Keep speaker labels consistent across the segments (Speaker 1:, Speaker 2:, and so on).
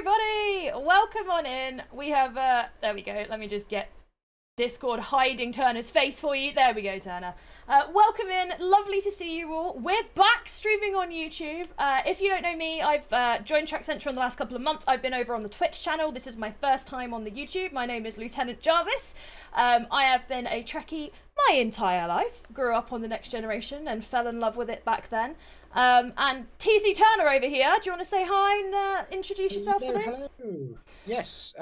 Speaker 1: everybody! Welcome on in. We have, there we go. Let me just get Discord hiding Turner's face for you. There we go, Turner. Welcome in. Lovely to see you all. We're back streaming on YouTube. If you don't know me, I've joined Track Central in the last couple of months. I've been over on the Twitch channel. This is my first time on the YouTube. My name is Lieutenant Jarvis. I have been a Trekkie my entire life. Grew up on The Next Generation and fell in love with it back then. And TC Turner over here. Do you want to say hi and introduce yourself for this?
Speaker 2: Hello. Yes.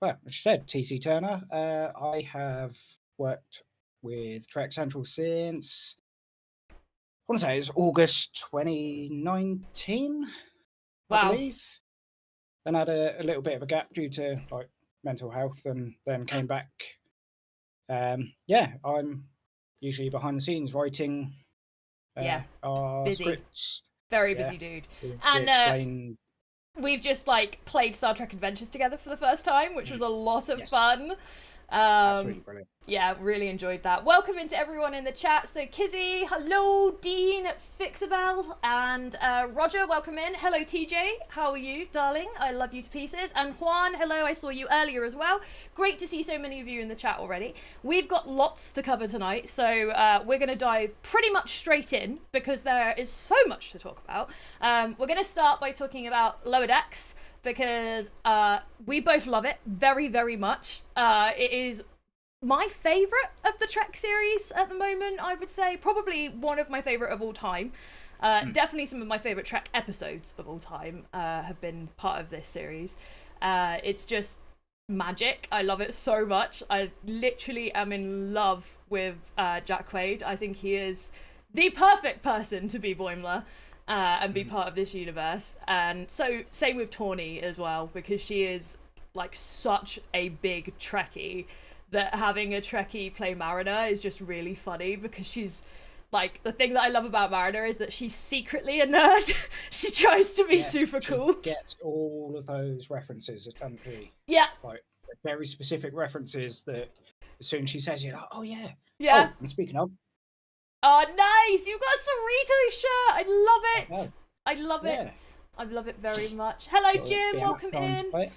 Speaker 2: Well, as you said, TC Turner. I have worked with Track Central since, I want to say it's August 2019,
Speaker 1: Wow.
Speaker 2: I believe. Then had a little bit of a gap due to like mental health, and then came back. Yeah, I'm usually behind the scenes writing our
Speaker 1: busy.
Speaker 2: scripts.
Speaker 1: Very busy dude.
Speaker 2: We
Speaker 1: And
Speaker 2: explain...
Speaker 1: we've just like played Star Trek Adventures together for the first time, which was a lot of
Speaker 2: Yes.
Speaker 1: fun.
Speaker 2: Absolutely brilliant.
Speaker 1: Yeah, really enjoyed that. Welcome into everyone in the chat. So Kizzy, hello, Dean, Fixabel, and Roger, welcome in. Hello, TJ. How are you, darling? I love you to pieces. And Juan, hello. I saw you earlier as well. Great to see so many of you in the chat already. We've got lots to cover tonight, so we're going to dive pretty much straight in because there is so much to talk about. We're going to start by talking about Lower Decks, because we both love it very, very much. It is my favourite of the Trek series at the moment, I would say. Probably one of my favourite of all time. Definitely some of my favourite Trek episodes of all time have been part of this series. It's just magic. I love it so much. I literally am in love with Jack Quaid. I think he is the perfect person to be Boimler. And be part of this universe. And so same with Tawny as well, because she is like such a big Trekkie that having a Trekkie play Mariner is just really funny, because she's like, the thing that I love about Mariner is that she's secretly a nerd. She tries to be super cool.
Speaker 2: She gets all of those references, doesn't she?
Speaker 1: Yeah.
Speaker 2: Like very specific references that as soon as she says, you're like, oh yeah.
Speaker 1: Yeah.
Speaker 2: Oh, and speaking of,
Speaker 1: oh, nice! You've got a Cerrito shirt! I love it! I love it. I love it very much. Hello, Jim. Welcome in.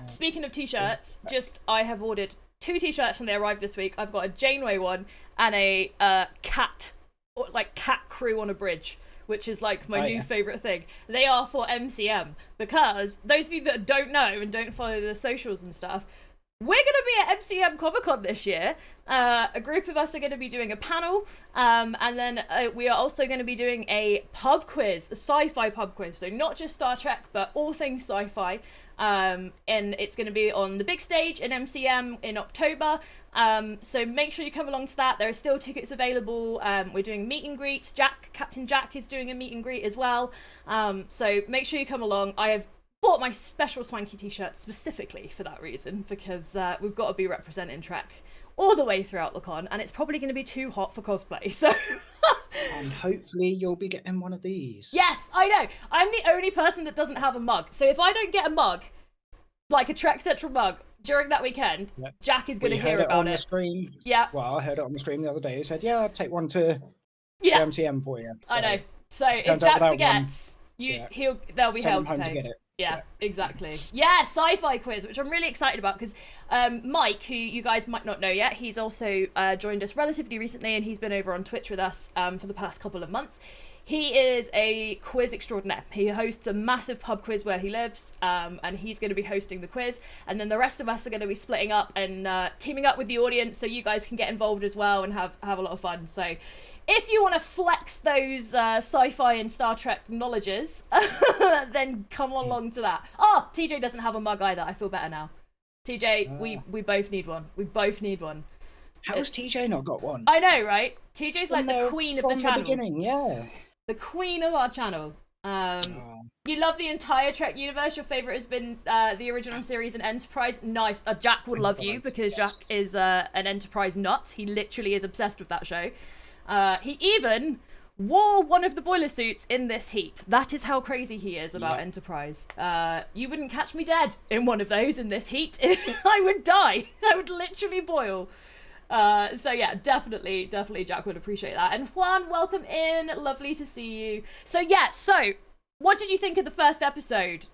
Speaker 1: Speaking of t-shirts, I have ordered 2 t-shirts and they arrived this week. I've got a Janeway one and a cat crew on a bridge, which is like my new favourite thing. They are for MCM, because those of you that don't know and don't follow the socials and stuff, we're going to be at MCM Comic Con this year. A group of us are going to be doing a panel, and then we are also going to be doing a pub quiz, a sci-fi pub quiz. So not just Star Trek, but all things sci-fi. And it's going to be on the big stage in MCM in October. So make sure you come along to that. There are still tickets available. We're doing meet and greets. Captain Jack is doing a meet and greet as well. So make sure you come along. I have bought my special swanky t-shirt specifically for that reason, because we've got to be representing Trek all the way throughout the con, and it's probably going to be too hot for cosplay, so...
Speaker 2: And hopefully you'll be getting one of these.
Speaker 1: Yes, I know. I'm the only person that doesn't have a mug, so if I don't get a mug, like a Trek Central mug, during that weekend, Jack is going to hear about it.
Speaker 2: The stream.
Speaker 1: Yeah.
Speaker 2: Well, I heard it on the stream the other day. He said, yeah, I'll take one to MTM for you.
Speaker 1: So I know. So if Jack forgets, they'll be held to pay.
Speaker 2: To get it.
Speaker 1: Yeah, exactly. Yeah, sci-fi quiz, which I'm really excited about, because Mike, who you guys might not know yet, he's also joined us relatively recently, and he's been over on Twitch with us for the past couple of months. He is a quiz extraordinaire. He hosts a massive pub quiz where he lives, and he's going to be hosting the quiz. And then the rest of us are going to be splitting up and teaming up with the audience, so you guys can get involved as well and have a lot of fun. So if you want to flex those sci-fi and Star Trek knowledges, then come along to that. Oh, TJ doesn't have a mug either. I feel better now. TJ, we both need one. We both need one.
Speaker 2: How has TJ not got one?
Speaker 1: I know, right? TJ's like the queen of the channel.
Speaker 2: From the beginning, yeah.
Speaker 1: The queen of our channel. You love the entire Trek universe. Your favourite has been the original series and Enterprise. Nice. Jack would love you, because Jack is an Enterprise nut. He literally is obsessed with that show. He even wore one of the boiler suits in this heat. That is how crazy he is about Enterprise. You wouldn't catch me dead in one of those in this heat. I would die. I would literally boil. So yeah, definitely Jack would appreciate that. And Juan, welcome in. Lovely to see you. So yeah, what did you think of the first episode?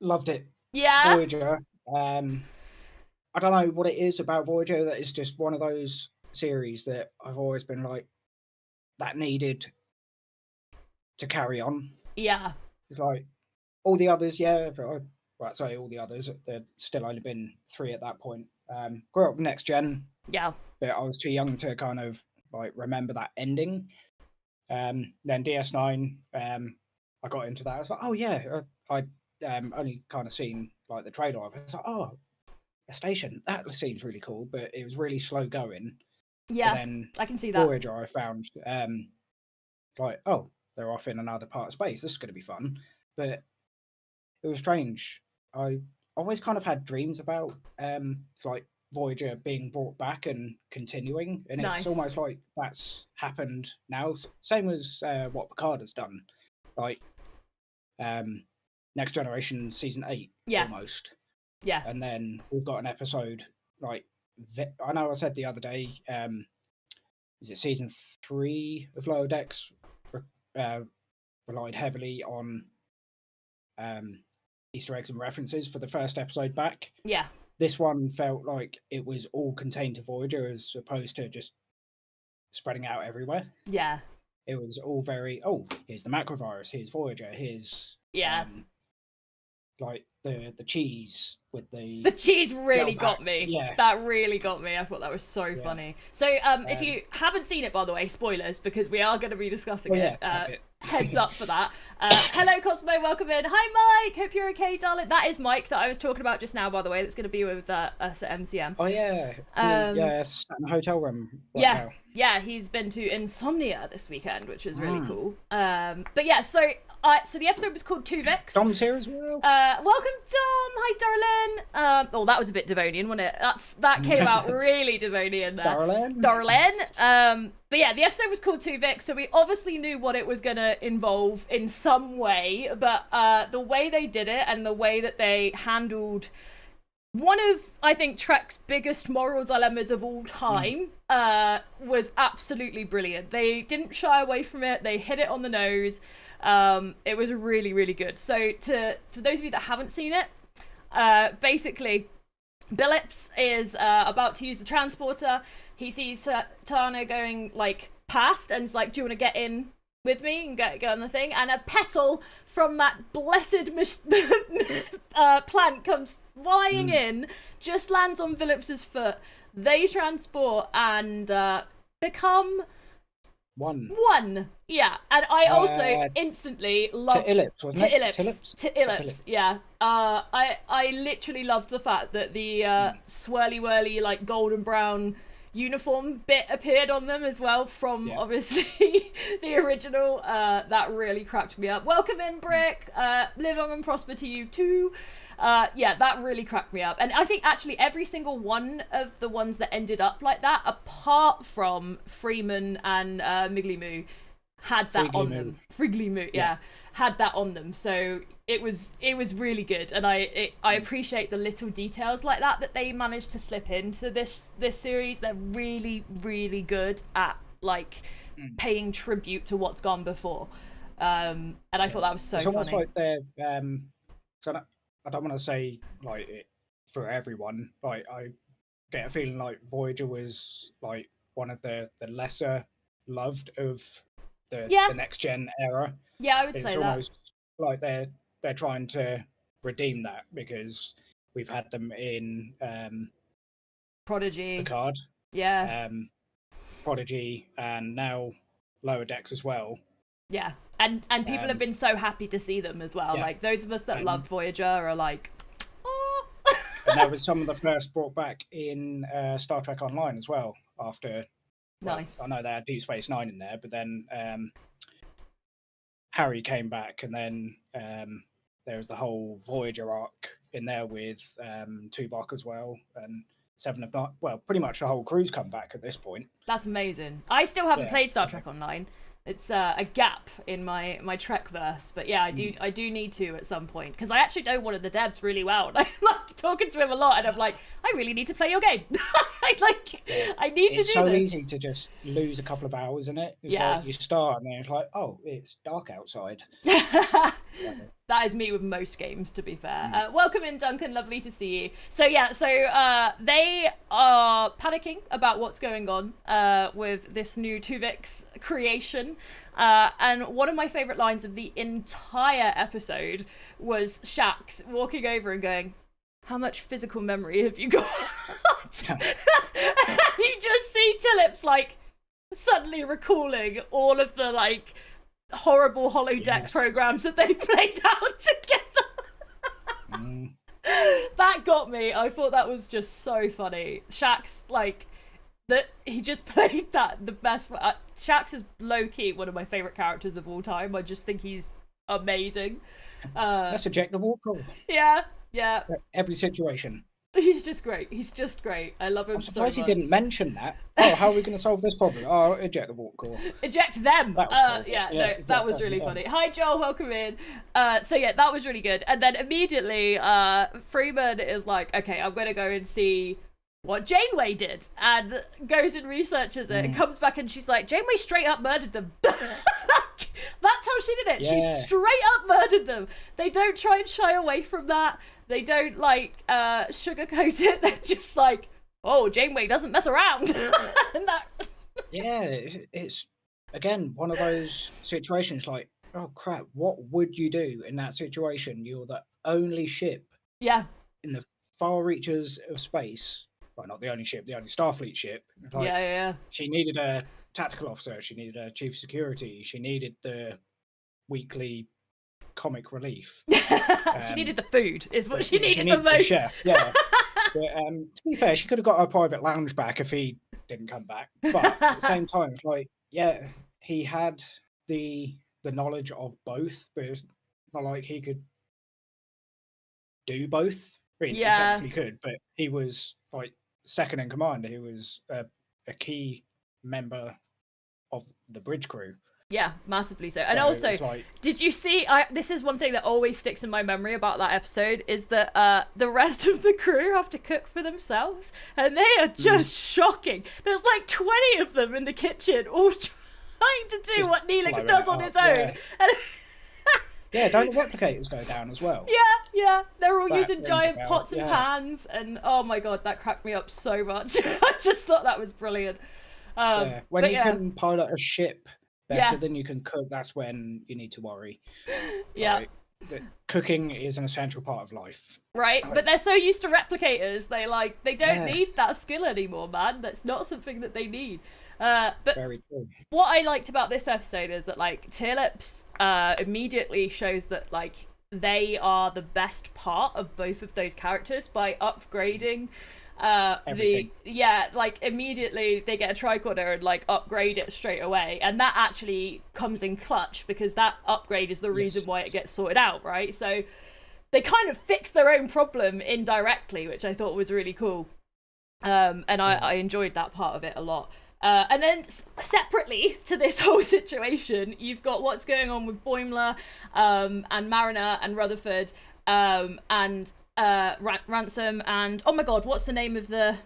Speaker 2: loved it.
Speaker 1: Yeah.
Speaker 2: Voyager. I don't know what it is about Voyager that is just one of those series that I've always been like that needed to carry on.
Speaker 1: Yeah.
Speaker 2: It's like all the others, yeah, but sorry, all the others. There'd still only been 3 at that point. Grew up next gen.
Speaker 1: Yeah.
Speaker 2: But I was too young to kind of like remember that ending. Then DS9, I got into that. I was like, oh yeah, I only kind of seen like the trailer of it. I was like, oh, a station that seems really cool, but it was really slow going.
Speaker 1: Yeah.
Speaker 2: But then
Speaker 1: I can see that.
Speaker 2: Voyager, I found like, oh, they're off in another part of space. This is going to be fun. But it was strange. I always kind of had dreams about like Voyager being brought back and continuing, and
Speaker 1: Nice.
Speaker 2: it's almost like that's happened now. Same as what Picard has done, like Next Generation season 8,
Speaker 1: Yeah.
Speaker 2: almost.
Speaker 1: Yeah.
Speaker 2: And then we've got an episode like I know I said the other day, is it season 3 of Lower Decks relied heavily on Easter eggs and references for the first episode back.
Speaker 1: Yeah.
Speaker 2: This one felt like it was all contained to Voyager as opposed to just spreading out everywhere.
Speaker 1: Yeah.
Speaker 2: It was all very, oh, here's the macrovirus, here's Voyager, here's like the cheese with the
Speaker 1: cheese really got
Speaker 2: packs.
Speaker 1: me.
Speaker 2: Yeah.
Speaker 1: That really got me. I thought that was so funny. So if you haven't seen it, by the way, spoilers, because we are going to be discussing it. Heads up for that. Hello Cosmo, welcome in. Hi Mike, hope you're okay, darling. That is Mike that I was talking about just now, by the way, that's going to be with us at MCM.
Speaker 2: Oh yeah. Yes, in the hotel room now.
Speaker 1: Yeah, he's been to Insomnia this weekend, which is really cool. But yeah, so the episode was called Two Vex.
Speaker 2: Dom's here as well.
Speaker 1: Welcome Dom. Hi darling. Oh, that was a bit Devonian, wasn't it? That came out really Devonian there. Darling. But yeah, the episode was called Two Vex, so we obviously knew what it was going to involve in some way, but the way they did it and the way that they handled one of, I think, Trek's biggest moral dilemmas of all time was absolutely brilliant. They didn't shy away from it. They hit it on the nose. It was really, really good. So for those of you that haven't seen it, basically, Billups is about to use the transporter. He sees Tana going like past and is like, do you want to get in with me and get on the thing? And a petal from that blessed plant comes flying in, just lands on Phillips's foot. They transport and become one. Yeah, and I also instantly loved
Speaker 2: Ellipse, wasn't it?
Speaker 1: Ellipse. Yeah. I literally loved the fact that the swirly whirly like golden brown uniform bit appeared on them as well from obviously the original. That really cracked me up. Welcome in, Brick. Live long and prosper to you too. That really cracked me up. And I think actually every single one of the ones that ended up like that, apart from Freeman and Miggly Moo, had that on them. Friggly Moo, had that on them. So it was really good, and I appreciate the little details like that they managed to slip into this series. They're really, really good at like paying tribute to what's gone before, and I thought that was so funny.
Speaker 2: It's almost like they're so I don't want to say like it for everyone. Like I get a feeling like Voyager was like one of the lesser loved of the next gen era.
Speaker 1: Yeah, I would say that.
Speaker 2: It's almost like they're trying to redeem that because we've had them in
Speaker 1: Prodigy,
Speaker 2: Picard, Prodigy, and now Lower Decks as well.
Speaker 1: Yeah, and people have been so happy to see them as well. Like those of us that loved Voyager are like, oh.
Speaker 2: And that was some of the first brought back in Star Trek Online as well. After,
Speaker 1: nice.
Speaker 2: I know they had Deep Space Nine in there, but then Harry came back, and then there was the whole Voyager arc in there with Tuvok as well, and Seven of Nine. Well, pretty much the whole crew's come back at this point.
Speaker 1: That's amazing. I still haven't played Star Trek Online. It's a gap in my Trek verse, but yeah, I do need to at some point because I actually know one of the devs really well. And I talking to him a lot, and I'm like, I really need to play your game. I need to do
Speaker 2: It's so
Speaker 1: this.
Speaker 2: easy to just lose a couple of hours in it. It's like you start and then it's like, oh, it's dark outside.
Speaker 1: That is me with most games, to be fair. Welcome in, Duncan. Lovely to see you. So they are panicking about what's going on with this new Tuvix creation. And one of my favourite lines of the entire episode was Shax walking over and going, how much physical memory have you got? And you just see Tillip's like suddenly recalling all of the like horrible holodeck programs that they played out together. That got me. I thought that was just so funny. Shax, like, that he just played that the best. Shax is low-key one of my favourite characters of all time. I just think he's amazing.
Speaker 2: Let's eject the walk call.
Speaker 1: Yeah.
Speaker 2: Every situation.
Speaker 1: He's just great. I love him so much.
Speaker 2: I'm surprised he didn't mention that. Oh, how are we going to solve this problem? Oh, eject the walk call.
Speaker 1: Eject them.
Speaker 2: That was
Speaker 1: that was really funny. Hi, Joel. Welcome in. That was really good. And then immediately, Freeman is like, okay, I'm going to go and see what Janeway did, and goes and researches it and comes back and she's like, Janeway straight up murdered them. That's how she did it. She straight up murdered them. They don't try and shy away from that. They don't like sugarcoat it. They're just like, oh, Janeway doesn't mess around. And that
Speaker 2: it's again one of those situations like, oh crap, what would you do in that situation? You're the only ship in the far reaches of space. Well, not the only ship, the only Starfleet ship. Like, she needed a tactical officer, she needed a chief of security, she needed the weekly comic relief.
Speaker 1: She needed the food, is what she needed the most.
Speaker 2: The chef, yeah. But, to be fair, she could have got her private lounge back if he didn't come back. But at the same time, it's like, he had the knowledge of both, but it's not like he could do both. He technically could, but he was like second in command. He was a key member of the bridge crew.
Speaker 1: Yeah, massively so. And also, did you see, this is one thing that always sticks in my memory about that episode, is that the rest of the crew have to cook for themselves, and they are just shocking. There's like 20 of them in the kitchen, all trying to do what Neelix does on his own.
Speaker 2: Yeah, don't the replicators go down as well?
Speaker 1: Yeah. They're all using giant pots and pans, and oh my god, that cracked me up so much. I just thought that was brilliant.
Speaker 2: When you can pilot a ship better than you can cook, that's when you need to worry.
Speaker 1: Yeah.
Speaker 2: Cooking is an essential part of life.
Speaker 1: Right, but they're so used to replicators, they don't need that skill anymore, man. That's not something that they need. But
Speaker 2: very true.
Speaker 1: What I liked about this episode is that Tilips immediately shows that they are the best part of both of those characters by upgrading immediately they get a tricorder and upgrade it straight away, and that actually comes in clutch because that upgrade is the reason why it gets sorted out, right? So they kind of fix their own problem indirectly, which I thought was really cool. And I enjoyed that part of it a lot. And then separately to this whole situation, you've got what's going on with Boimler and Mariner and Rutherford and Ransom and, oh my god, what's the name of the...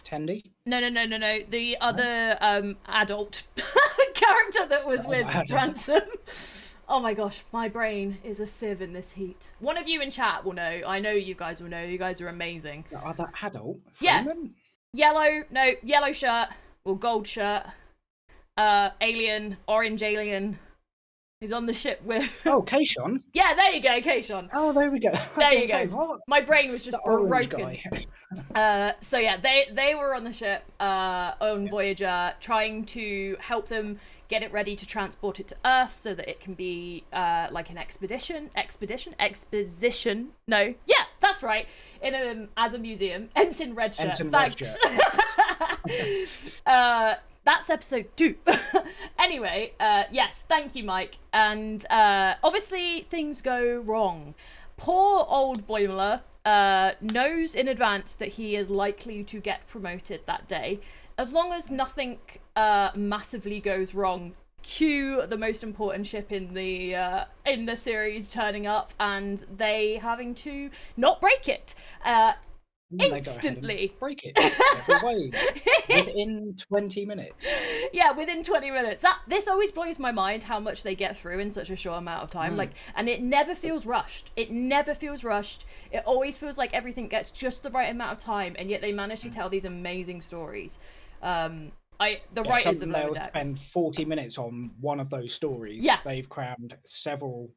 Speaker 2: Tendi?
Speaker 1: No. The other adult character that was with Ransom. Oh my gosh, my brain is a sieve in this heat. One of you in chat will know. I know you guys will know. You guys are amazing.
Speaker 2: Are that adult?
Speaker 1: Freeman? Yeah. Yellow shirt. Or gold shirt, alien, orange alien. He's on the ship with...
Speaker 2: Oh, Kaishon?
Speaker 1: Yeah, there you go, Kaishon.
Speaker 2: Oh, there we go.
Speaker 1: There you go. What? My brain was just broken. So yeah, they were on the ship on Voyager, trying to help them get it ready to transport it to Earth so that it can be an exposition. No, yeah, that's right. As a museum. Ensign Red Shirt. Thanks. That's episode 2. Anyway, yes, thank you, Mike. And obviously things go wrong. Poor old Boimler knows in advance that he is likely to get promoted that day. As long as nothing massively goes wrong, Q, the most important ship in the series, turning up and they having to not break it instantly.
Speaker 2: Break it every way within 20 minutes.
Speaker 1: Yeah, within 20 minutes. This always blows my mind how much they get through in such a short amount of time. Like, and it never feels rushed. It always feels like everything gets just the right amount of time, and yet they manage to tell these amazing stories. The writers of Lower Decks
Speaker 2: spend 40 minutes on one of those stories.
Speaker 1: Yeah,
Speaker 2: they've crammed several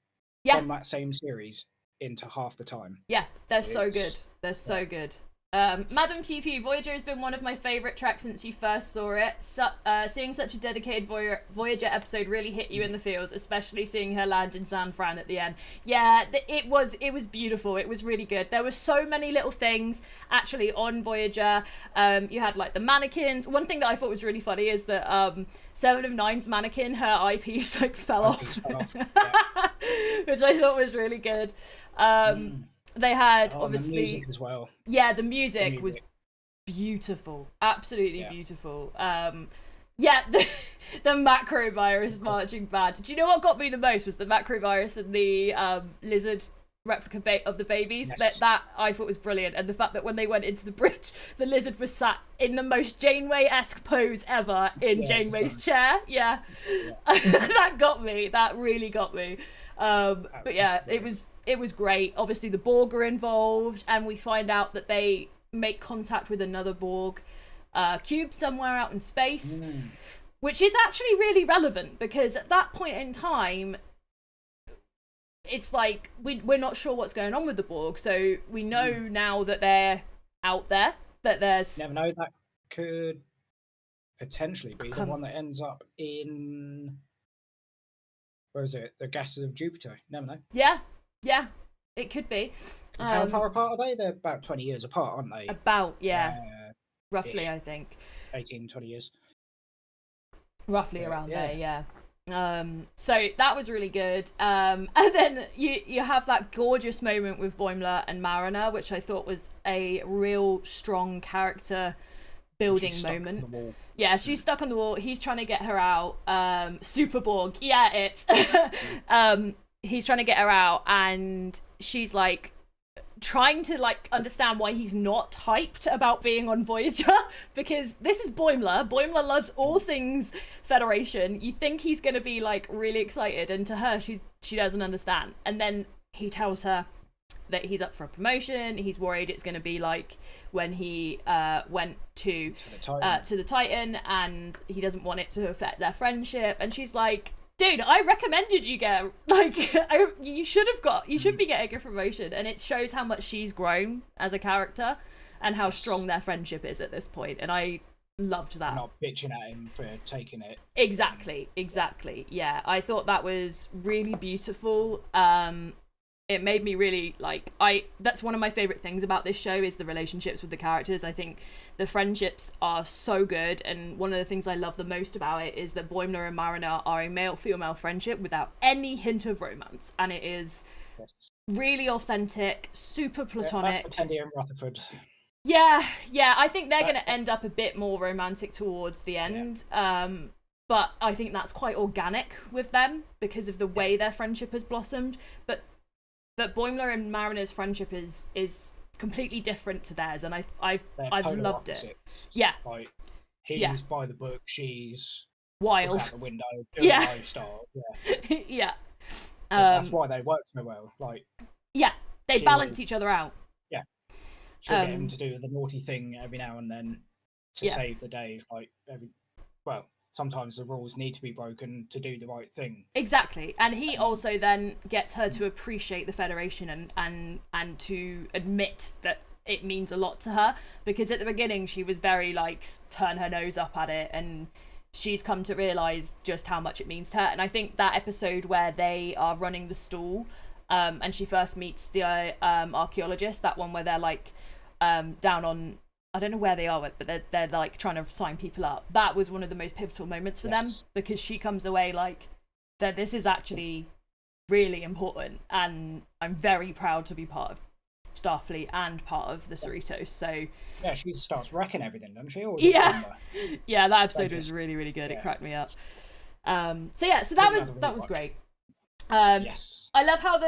Speaker 2: from that same series into half the time.
Speaker 1: Yeah, they're so good. They're so good. Madam TP, Voyager has been one of my favourite tracks since you first saw it. Seeing such a dedicated Voyager episode really hit you in the feels, especially seeing her land in San Fran at the end. Yeah, it was beautiful. It was really good. There were so many little things actually on Voyager. You had like the mannequins. One thing that I thought was really funny is that 7 of 9's mannequin, her eyepiece like fell off. Which I thought was really good. They had obviously
Speaker 2: the music as well.
Speaker 1: Yeah, the music was beautiful, absolutely beautiful. The macrovirus marching band. Do you know what got me the most was the macrovirus and the lizard replica of the babies.
Speaker 2: Yes.
Speaker 1: That I thought was brilliant, and the fact that when they went into the bridge, the lizard was sat in the most Janeway-esque pose ever in Janeway's chair. Yeah. That got me. That really got me. But yeah, it was great. Obviously the Borg are involved, and we find out that they make contact with another Borg cube somewhere out in space, which is actually really relevant because at that point in time it's like we're not sure what's going on with the Borg, so we know now that they're out there, that there's
Speaker 2: never know, that could potentially be the one that ends up in, where is it? The gases of Jupiter. Never know.
Speaker 1: Yeah, it could be.
Speaker 2: How far apart are they? They're about 20 years apart, aren't they?
Speaker 1: About, roughly, I think.
Speaker 2: 18, 20 years.
Speaker 1: Roughly around there, yeah. So that was really good. And then you have that gorgeous moment with Boimler and Mariner, which I thought was a real strong character building moment. Yeah, she's stuck on the wall. He's trying to get her out. Super Borg. Yeah, it's he's trying to get her out, and she's like trying to like understand why he's not hyped about being on Voyager, because this is Boimler. Boimler loves all things Federation. You think he's gonna be like really excited, and to her she doesn't understand. And then he tells her that he's up for a promotion. He's worried it's going to be like when he went to the Titan, and he doesn't want it to affect their friendship. And she's like, dude, I recommended you get you should be getting a promotion. And it shows how much she's grown as a character and how strong their friendship is at this point. And I loved that.
Speaker 2: Not bitching at him for taking it.
Speaker 1: Exactly. Yeah, I thought that was really beautiful. It made me really that's one of my favorite things about this show is the relationships with the characters. I think the friendships are so good, and one of the things I love the most about it is that Boimler and Mariner are a male-female friendship without any hint of romance, and it is really authentic, super platonic.
Speaker 2: That's Pretendia and Rutherford.
Speaker 1: Yeah, I think they're going to end up a bit more romantic towards the end. But I think that's quite organic with them because of the way their friendship has blossomed. But Boimler and Mariner's friendship is completely different to theirs, and I've loved it. Yeah,
Speaker 2: like he's by the book, she's
Speaker 1: wild
Speaker 2: out the window, doing lifestyle.
Speaker 1: Yeah.
Speaker 2: That's why they work so well.
Speaker 1: They balance each other out.
Speaker 2: Yeah, she'll get him to do the naughty thing every now and then to save the day. Sometimes the rules need to be broken to do the right thing. Exactly.
Speaker 1: And he also then gets her to appreciate the Federation and to admit that it means a lot to her, because at the beginning she was very turn her nose up at it, and she's come to realise just how much it means to her. And I think that episode where they are running the stall and she first meets the archaeologist, that one where they're down on, I don't know where they are, but they're trying to sign people up. That was one of the most pivotal moments for them, because she comes away that this is actually really important, and I'm very proud to be part of Starfleet and part of the Cerritos. So
Speaker 2: yeah, she starts wrecking everything, doesn't she?
Speaker 1: Yeah, that episode was really, really good. It cracked me up. So that was great.
Speaker 2: Yes.
Speaker 1: I love how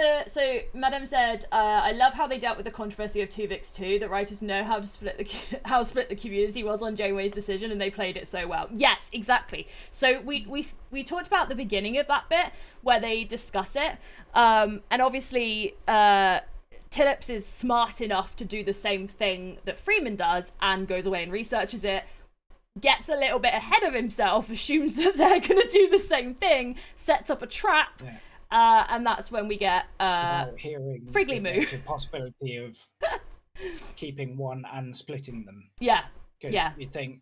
Speaker 1: Madame said, I love how they dealt with the controversy of Tuvix too. The writers know how split the community was on Janeway's decision, and they played it so well. Yes, exactly. So we talked about the beginning of that bit where they discuss it, and obviously Tillips is smart enough to do the same thing that Freeman does and goes away and researches it. Gets a little bit ahead of himself, assumes that they're going to do the same thing, sets up a trap. Yeah. And that's when we get Friggly Moo.
Speaker 2: The possibility of keeping one and splitting them.
Speaker 1: Yeah.
Speaker 2: Yeah. You think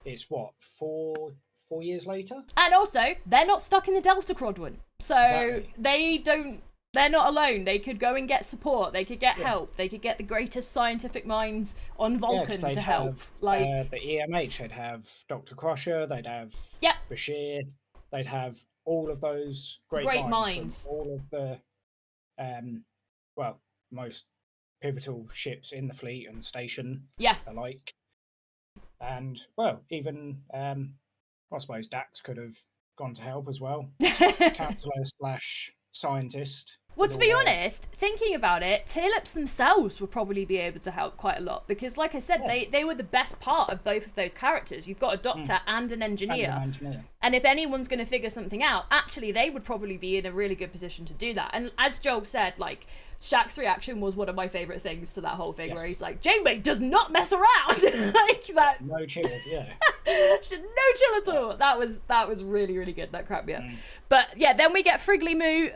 Speaker 2: it's what, 4 years later?
Speaker 1: And also, they're not stuck in the Delta Quadrant. So exactly. They're not alone. They could go and get support. They could get help. They could get the greatest scientific minds on Vulcan to help.
Speaker 2: The EMH, they'd have Dr. Crusher, they'd have Bashir, they'd have all of those great minds. All of the, most pivotal ships in the fleet and station alike. And, even, I suppose Dax could have gone to help as well. Counselor/scientist.
Speaker 1: Well, to be honest, thinking about it, Tillips themselves would probably be able to help quite a lot because, like I said, they were the best part of both of those characters. You've got a doctor and an engineer. And if anyone's going to figure something out, actually, they would probably be in a really good position to do that. And as Joel said, like, Shaq's reaction was one of my favourite things to that whole thing, where he's like, Janeway does not mess around. Like that.
Speaker 2: No chill,
Speaker 1: no chill at all. That was really, really good. That cracked me up. But yeah, then we get Friggly Moo,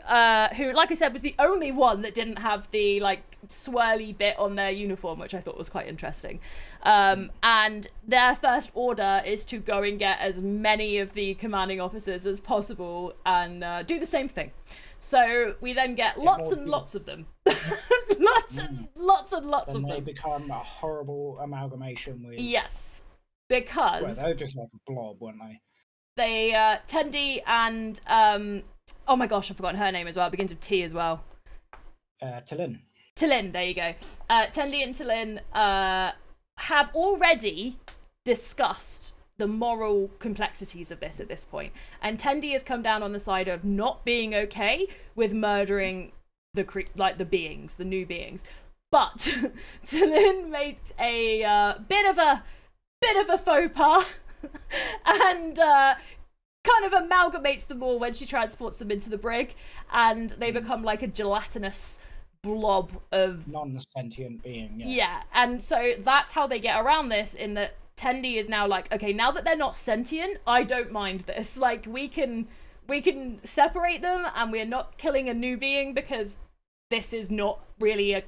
Speaker 1: who, like I said, was the only one that didn't have the like swirly bit on their uniform, which I thought was quite interesting. And their first order is to go and get as many of the commanding officers as possible and do the same thing. So we then get lots and lots of them. lots and lots of them.
Speaker 2: They become a horrible amalgamation with...
Speaker 1: Yes, because...
Speaker 2: Well, they were just like a blob, weren't they?
Speaker 1: They, Tendi and... oh my gosh, I've forgotten her name as well. It begins with T as well.
Speaker 2: T'Lyn.
Speaker 1: T'Lyn, there you go. Tendi and T'Lyn have already discussed the moral complexities of this at this point. And Tendi has come down on the side of not being okay with murdering the beings, the new beings. But T'Lyn made a bit of a faux pas and kind of amalgamates them all when she transports them into the brig, and they become like a gelatinous blob of
Speaker 2: non-sentient being.
Speaker 1: Yeah, and so that's how they get around this, in that Tendi is now like, okay, now that they're not sentient, I don't mind this. Like, we can separate them, and we're not killing a new being because this is not really a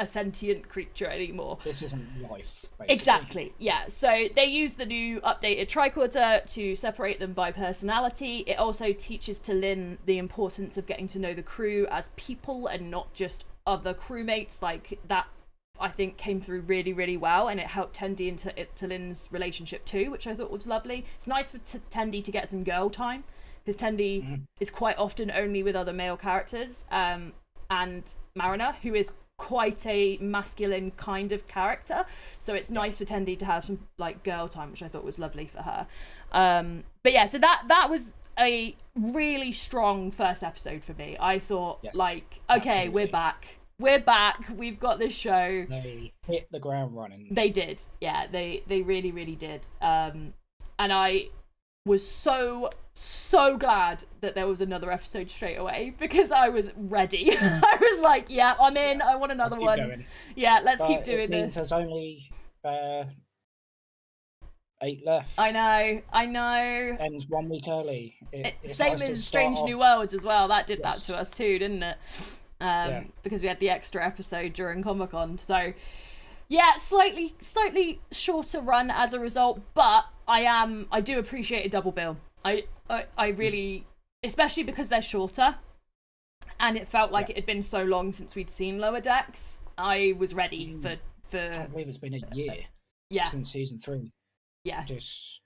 Speaker 1: sentient creature anymore.
Speaker 2: This isn't life, basically.
Speaker 1: Exactly, yeah. So they use the new updated tricorder to separate them by personality. It also teaches T'Lyn the importance of getting to know the crew as people and not just other crewmates. Like, that, I think, came through really, really well, and it helped Tendi and T'Lyn's relationship too, which I thought was lovely. It's nice for Tendi to get some girl time, because Tendi is quite often only with other male characters, and Mariner, who is quite a masculine kind of character, so it's nice for Tendi to have some like girl time, which I thought was lovely for her. But yeah, so that was a really strong first episode for me. I thought, okay, absolutely. We're back. We've got this show.
Speaker 2: They hit the ground running.
Speaker 1: They did. Yeah, they really, really did. And I was so glad that there was another episode straight away, because I was ready. I was like, yeah, I'm in. I want another one.
Speaker 2: Going.
Speaker 1: Yeah, let's keep doing this.
Speaker 2: There's only 8 left.
Speaker 1: I know.
Speaker 2: Ends 1 week early.
Speaker 1: Same as Strange New Worlds as well. That did that to us too, didn't it? Because we had the extra episode during Comic-Con. So yeah, slightly shorter run as a result, but I do appreciate a double bill. I really, especially because they're shorter, and it felt like it had been so long since we'd seen Lower Decks. I was ready for. I
Speaker 2: can't believe it's been a year. Since season 3. Yeah. Just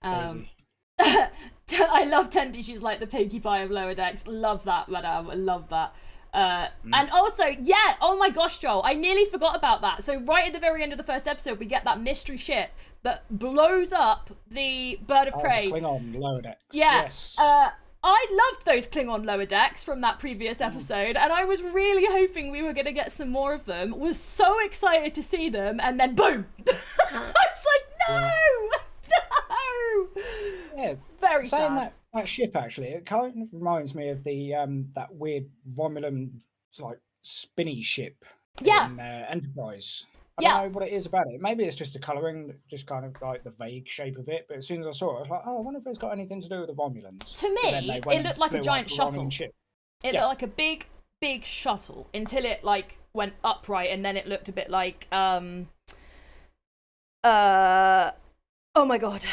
Speaker 2: crazy.
Speaker 1: I love Tendi. She's like the Pinkie Pie of Lower Decks. Love that, madame. I love that. And also, yeah, oh my gosh, Joel, I nearly forgot about that. So right at the very end of the first episode, we get that mystery ship that blows up the bird of prey.
Speaker 2: The Klingon lower decks.
Speaker 1: Yeah.
Speaker 2: Yes.
Speaker 1: I loved those Klingon lower decks from that previous episode, and I was really hoping we were going to get some more of them. Was so excited to see them, and then boom! I was like, no!
Speaker 2: Yeah.
Speaker 1: Very
Speaker 2: Saying
Speaker 1: sad.
Speaker 2: that ship, actually, it kind of reminds me of the that weird Romulan like spinny ship in Enterprise. I don't know what it is about it. Maybe it's just the colouring, just kind of like the vague shape of it. But as soon as I saw it, I was like, oh, I wonder if it's got anything to do with the Romulans.
Speaker 1: To me, it looked like a giant shuttle. It looked like a big shuttle until it like went upright, and then it looked a bit like oh my god,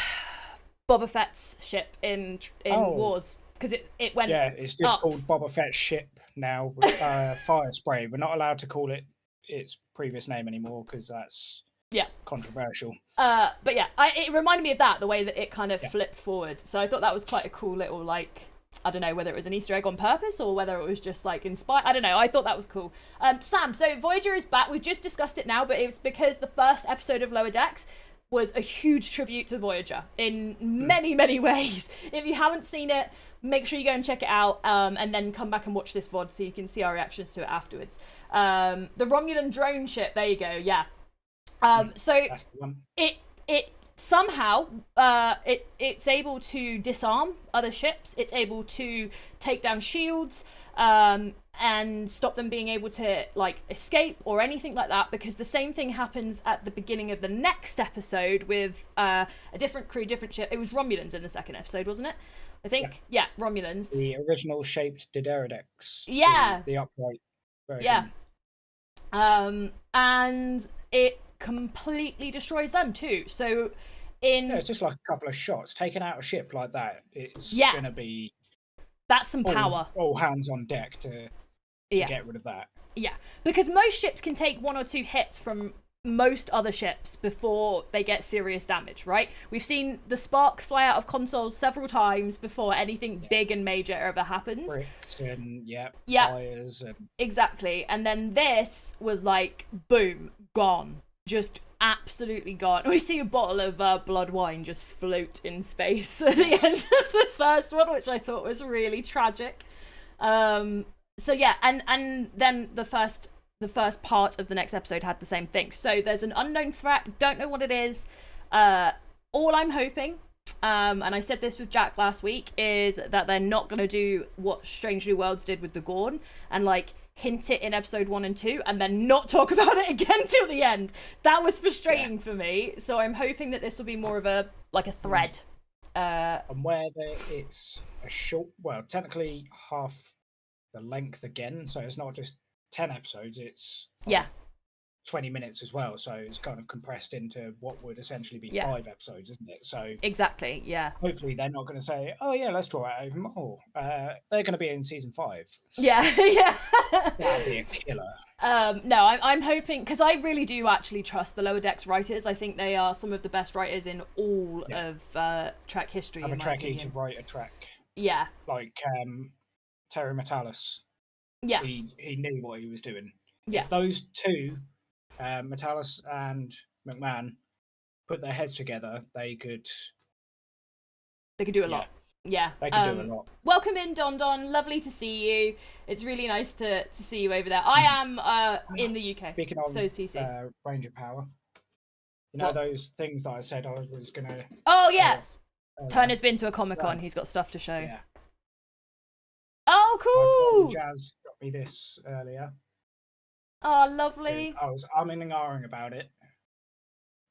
Speaker 1: Boba Fett's ship in Wars, because it went
Speaker 2: it's just
Speaker 1: up.
Speaker 2: called Boba Fett's ship now with fire spray. We're not allowed to call it its previous name anymore because that's controversial.
Speaker 1: But yeah, it reminded me of that, the way that it kind of flipped forward. So I thought that was quite a cool little, like, I don't know whether it was an Easter egg on purpose or whether it was just like inspired. I don't know. I thought that was cool. Sam, so Voyager is back. We just discussed it now, but it was because the first episode of Lower Decks was a huge tribute to Voyager in many, many ways. If you haven't seen it, make sure you go and check it out, and then come back and watch this VOD so you can see our reactions to it afterwards. The Romulan drone ship, there you go, yeah. So
Speaker 2: that's the one.
Speaker 1: It somehow it's able to disarm other ships. It's able to take down shields and stop them being able to like escape or anything like that, because the same thing happens at the beginning of the next episode with a different crew, different ship. It was Romulans in the second episode, wasn't it? I think. Yeah, Romulans.
Speaker 2: The original shaped Diderodex.
Speaker 1: Yeah.
Speaker 2: The upright version.
Speaker 1: Yeah. And it completely destroys them too. So it's
Speaker 2: just like a couple of shots. Taking out a ship like that, it's gonna be
Speaker 1: that's some power.
Speaker 2: All hands on deck to get rid of that.
Speaker 1: Yeah, because most ships can take one or two hits from most other ships before they get serious damage, right? We've seen the sparks fly out of consoles several times before anything big and major ever happens.
Speaker 2: Bricks and fires and
Speaker 1: exactly. And then this was like boom, gone, just absolutely gone. We see a bottle of blood wine just float in space at the end of the first one, which I thought was really tragic. So yeah, and then the first part of the next episode had the same thing. So there's an unknown threat, don't know what it is. All I'm hoping, and I said this with Jack last week, is that they're not going to do what Strange New Worlds did with the Gorn and like hint it in episode 1 and 2 and then not talk about it again till the end. That was frustrating for me. So I'm hoping that this will be more of a thread.
Speaker 2: And where it's a short, well, technically half the length again, so it's not just 10 episodes, it's 20 minutes as well, so it's kind of compressed into what would essentially be 5 episodes, isn't it? So exactly, hopefully they're not going to say, oh yeah, let's draw out even more. They're going to be in season 5. That'd be a killer.
Speaker 1: No, I'm hoping, because I really do actually trust the Lower Decks writers. I think they are some of the best writers in all of Trek history.
Speaker 2: Have a Trekkie to write a Trek. Like Terry Matalas. He knew what he was doing. If those two, Matalas and McMahon, put their heads together, they could
Speaker 1: do a lot.
Speaker 2: They could do a lot.
Speaker 1: Welcome in, Don Don. Lovely to see you. It's really nice to see you over there. I am in the UK.
Speaker 2: Speaking of
Speaker 1: so is TC.
Speaker 2: Ranger Power. You know those things that I said I was going to...
Speaker 1: Oh, yeah. Turner's been to a Comic-Con. He's got stuff to show.
Speaker 2: Yeah.
Speaker 1: Oh, cool!
Speaker 2: Jazz got me this earlier.
Speaker 1: Oh, lovely.
Speaker 2: I was umming and ahhing about it.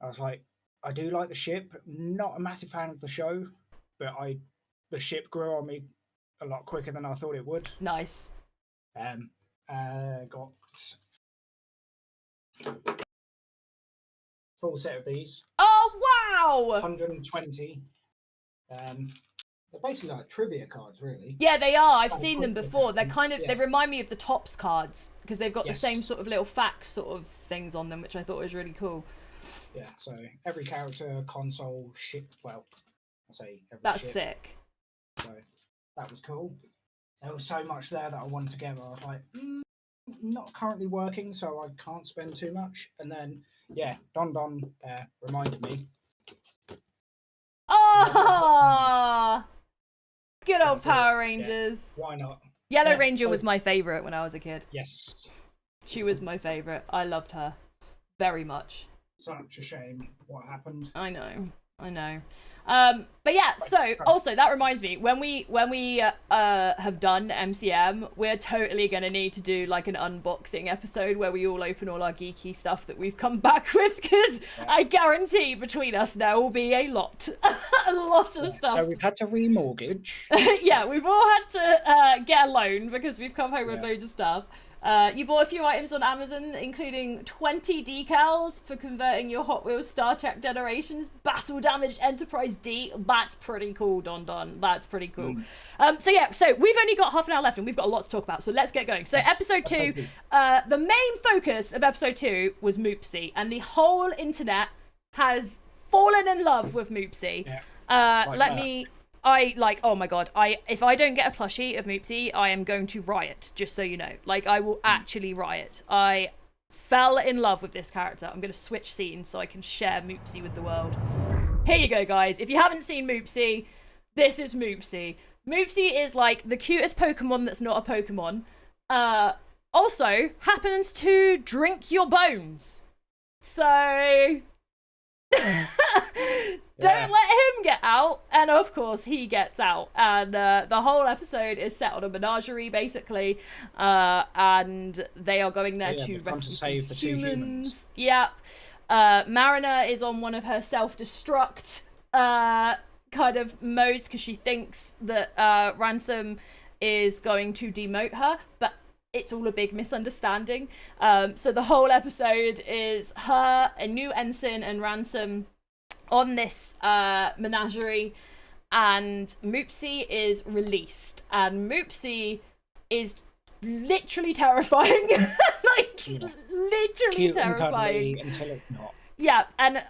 Speaker 2: I was like, I do like the ship. Not a massive fan of the show, but the ship grew on me a lot quicker than I thought it would.
Speaker 1: Nice.
Speaker 2: Got full set of these.
Speaker 1: Oh, wow!
Speaker 2: 120. They're basically like trivia cards, really.
Speaker 1: Yeah, they are. I've seen them before. They're kind of, they remind me of the Topps cards because they've got the same sort of little facts sort of things on them, which I thought was really cool.
Speaker 2: Yeah, so every character, console, ship, well, I say every
Speaker 1: That's
Speaker 2: ship.
Speaker 1: sick.
Speaker 2: So that was cool. there was so much there that I wanted to get. I was like, not currently working, so I can't spend too much. And then, yeah, Don reminded me.
Speaker 1: Oh, good old Power Rangers.
Speaker 2: Yeah, why not?
Speaker 1: Yellow Ranger was my favourite when I was a kid.
Speaker 2: Yes.
Speaker 1: She was my favourite. I loved her very much.
Speaker 2: Such a shame what happened.
Speaker 1: I know. But yeah, so also that reminds me, when we have done MCM, we're totally gonna need to do like an unboxing episode where we all open all our geeky stuff that we've come back with, because I guarantee between us there will be a lot of stuff.
Speaker 2: So we've had to remortgage.
Speaker 1: Yeah, we've all had to get a loan because we've come home with loads of stuff. You bought a few items on Amazon, including 20 decals for converting your Hot Wheels Star Trek Generations Battle Damaged Enterprise D. That's pretty cool, Don. That's pretty cool. So we've only got half an hour left and we've got a lot to talk about, so let's get going. So episode 2, the main focus of episode 2 was Moopsy, and the whole internet has fallen in love with Moopsy. Yeah. Oh my god, if I don't get a plushie of Moopsy, I am going to riot, just so you know. Like, I will actually riot. I fell in love with this character. I'm going to switch scenes so I can share Moopsy with the world. Here you go, guys. If you haven't seen Moopsy, this is Moopsy. Moopsy is, like, the cutest Pokemon that's not a Pokemon. Also, happens to drink your bones. So... Don't let him get out, and of course he gets out, and the whole episode is set on a menagerie basically, and they are going there to rescue save the humans. Yep. Mariner is on one of her self-destruct kind of modes because she thinks that Ransom is going to demote her, but it's all a big misunderstanding. So the whole episode is her, a new ensign, and Ransom on this menagerie, and Moopsy is released, and Moopsy is literally terrifying. Literally terrifying.
Speaker 2: Until it's not.
Speaker 1: Yeah, and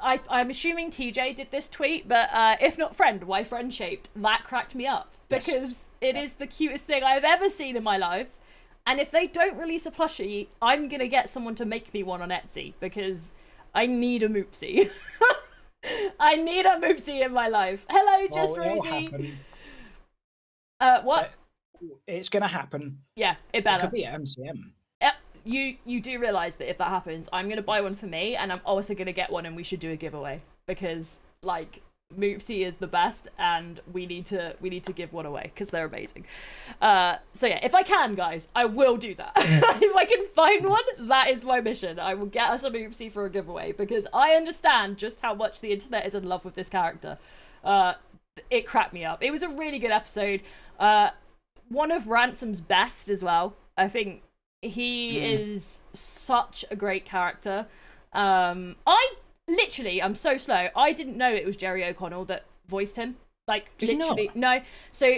Speaker 1: I'm assuming TJ did this tweet, but if not friend, why friend shaped? That cracked me up, because it is the cutest thing I've ever seen in my life. And if they don't release a plushie, I'm gonna get someone to make me one on Etsy, because I need a Moopsy. I need a Moopsy in my life. Hello, Just Rosie. What?
Speaker 2: It's gonna happen.
Speaker 1: Yeah, it better.
Speaker 2: It could be at MCM.
Speaker 1: You do realise that if that happens, I'm gonna buy one for me, and I'm also gonna get one, and we should do a giveaway, because like Moopsy is the best, and we need to give one away because they're amazing. So yeah, if I can, guys, I will do that. If I can find one, that is my mission. I will get us a Moopsy for a giveaway, because I understand just how much the internet is in love with this character. It cracked me up. It was a really good episode. One of Ransom's best as well. I think he is such a great character. I'm so slow. I didn't know it was Jerry O'Connell that voiced him. Like, literally, no. So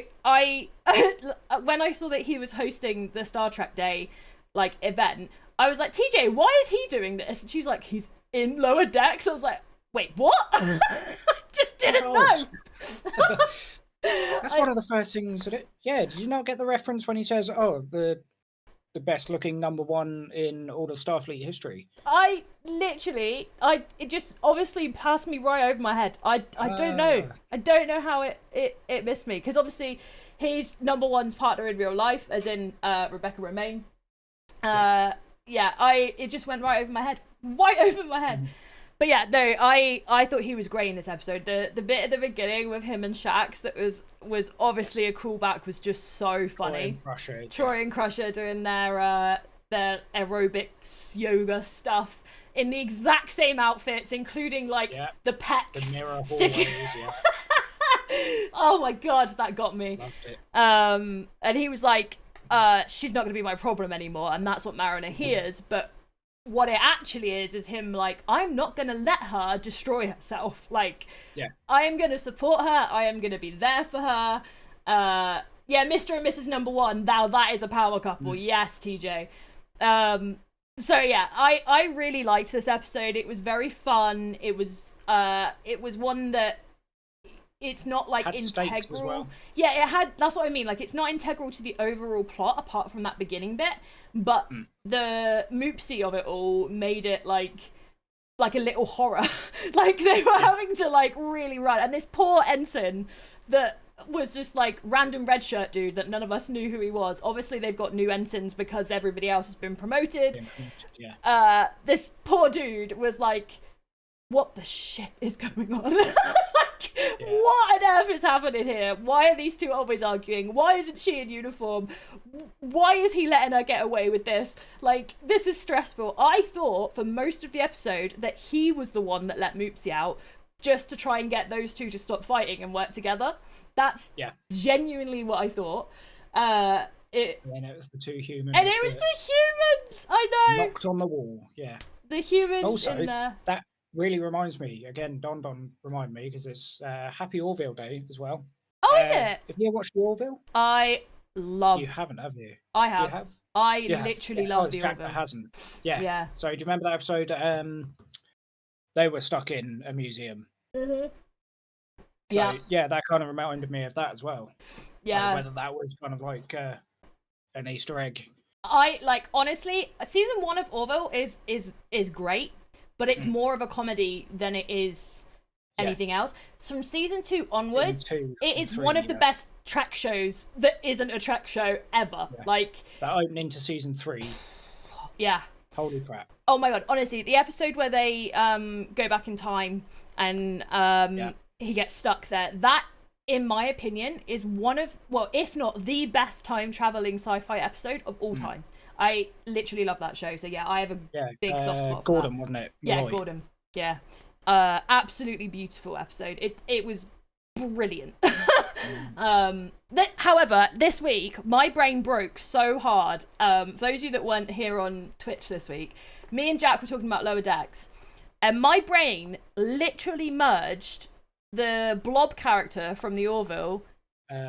Speaker 1: when I saw that he was hosting the Star Trek Day, like, event, I was like, TJ, why is he doing this? And she was like, he's in Lower Decks. I was like, wait, what? I just didn't know.
Speaker 2: That's one of the first things that did you not get the reference when he says, oh, the best looking #1 in all of Starfleet history?
Speaker 1: It just obviously passed me right over my head. I don't know. I don't know how it missed me, because obviously he's #1's partner in real life, as in Rebecca Romaine. It just went right over my head. Right over my head. But yeah, no, I thought he was great in this episode. The bit at the beginning with him and Shax that was obviously a callback was just so funny. Troy and Crusher doing their aerobics yoga stuff in the exact same outfits, including the pecs.
Speaker 2: The mirror hallways,
Speaker 1: Oh my god, that got me.
Speaker 2: Loved it.
Speaker 1: And he was like, she's not going to be my problem anymore, and that's what Mariner hears, but what it actually is him like, I'm not gonna let her destroy herself. Like, I am gonna support her. I am gonna be there for her. Mr. and Mrs. #1. Now that is a power couple. Yes, TJ. So yeah, I really liked this episode. It was very fun. It was one that it's not like
Speaker 2: Had stakes as
Speaker 1: integral.
Speaker 2: well.
Speaker 1: Yeah, it had. That's what I mean. Like, it's not integral to the overall plot apart from that beginning bit. But the Moopsy of it all made it like a little horror. Like, they were having to like really run, and this poor ensign that was just like random red shirt dude that none of us knew who he was. Obviously they've got new ensigns because everybody else has been promoted.
Speaker 2: Yeah.
Speaker 1: This poor dude was like, what the shit is going on? Like, what on earth is happening here? Why are these two always arguing? Why isn't she in uniform? Why is he letting her get away with this? Like, this is stressful. I thought for most of the episode that he was the one that let Moopsy out, just to try and get those two to stop fighting and work together. That's genuinely what I thought.
Speaker 2: And then it was the two humans.
Speaker 1: And it was the humans! I know!
Speaker 2: Knocked on the wall, yeah.
Speaker 1: The humans
Speaker 2: also,
Speaker 1: in there.
Speaker 2: That really reminds me, again, Don remind me, because it's Happy Orville Day as well.
Speaker 1: Oh, is it?
Speaker 2: Have you ever watched the Orville?
Speaker 1: I love...
Speaker 2: You haven't, have you?
Speaker 1: I have.
Speaker 2: You have?
Speaker 1: I
Speaker 2: you
Speaker 1: literally
Speaker 2: have.
Speaker 1: love
Speaker 2: it's
Speaker 1: the
Speaker 2: Jack
Speaker 1: Orville.
Speaker 2: that hasn't. Yeah.
Speaker 1: Yeah.
Speaker 2: So do you remember that episode? They were stuck in a museum.
Speaker 1: Mm-hmm.
Speaker 2: So, yeah, that kind of reminded me of that as well.
Speaker 1: Yeah.
Speaker 2: So whether that was kind of like an Easter egg.
Speaker 1: I like, honestly, season 1 of Orville is great, but it's more of a comedy than it is anything else. From season 2 onwards, it is one of the best Trek shows that isn't a Trek show ever. Yeah. Like,
Speaker 2: that opening to season 3.
Speaker 1: Yeah.
Speaker 2: Holy crap.
Speaker 1: Oh my god, honestly, the episode where they go back in time and he gets stuck there, that, in my opinion, is one of, well, if not the best time traveling sci-fi episode of all time. I literally love that show. So yeah, I have a big soft spot for
Speaker 2: Gordon,
Speaker 1: that.
Speaker 2: wasn't it?
Speaker 1: Yeah,
Speaker 2: Malloy.
Speaker 1: Gordon. Yeah. Absolutely beautiful episode. It was brilliant. However, this week, my brain broke so hard. For those of you that weren't here on Twitch this week, me and Jack were talking about Lower Decks, and my brain literally merged the Blob character from the Orville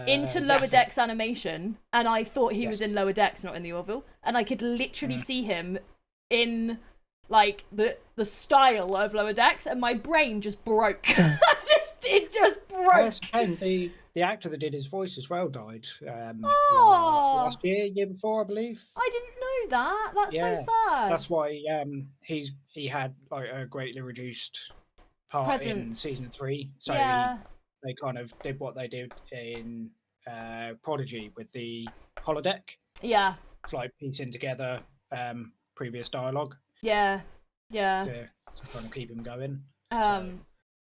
Speaker 1: into Lower Decks animation, and I thought he was in Lower Decks, not in the Orville, and I could literally see him in like the style of Lower Decks, and my brain just broke. It just broke.
Speaker 2: Yes, the actor that did his voice as well died last year before, I believe.
Speaker 1: I didn't know that. That's so sad.
Speaker 2: That's why he had like a greatly reduced part in season 3. So they kind of did what they did in Prodigy with the holodeck. Yeah. It's like piecing together previous dialogue.
Speaker 1: Yeah. Yeah.
Speaker 2: To kind of keep him going.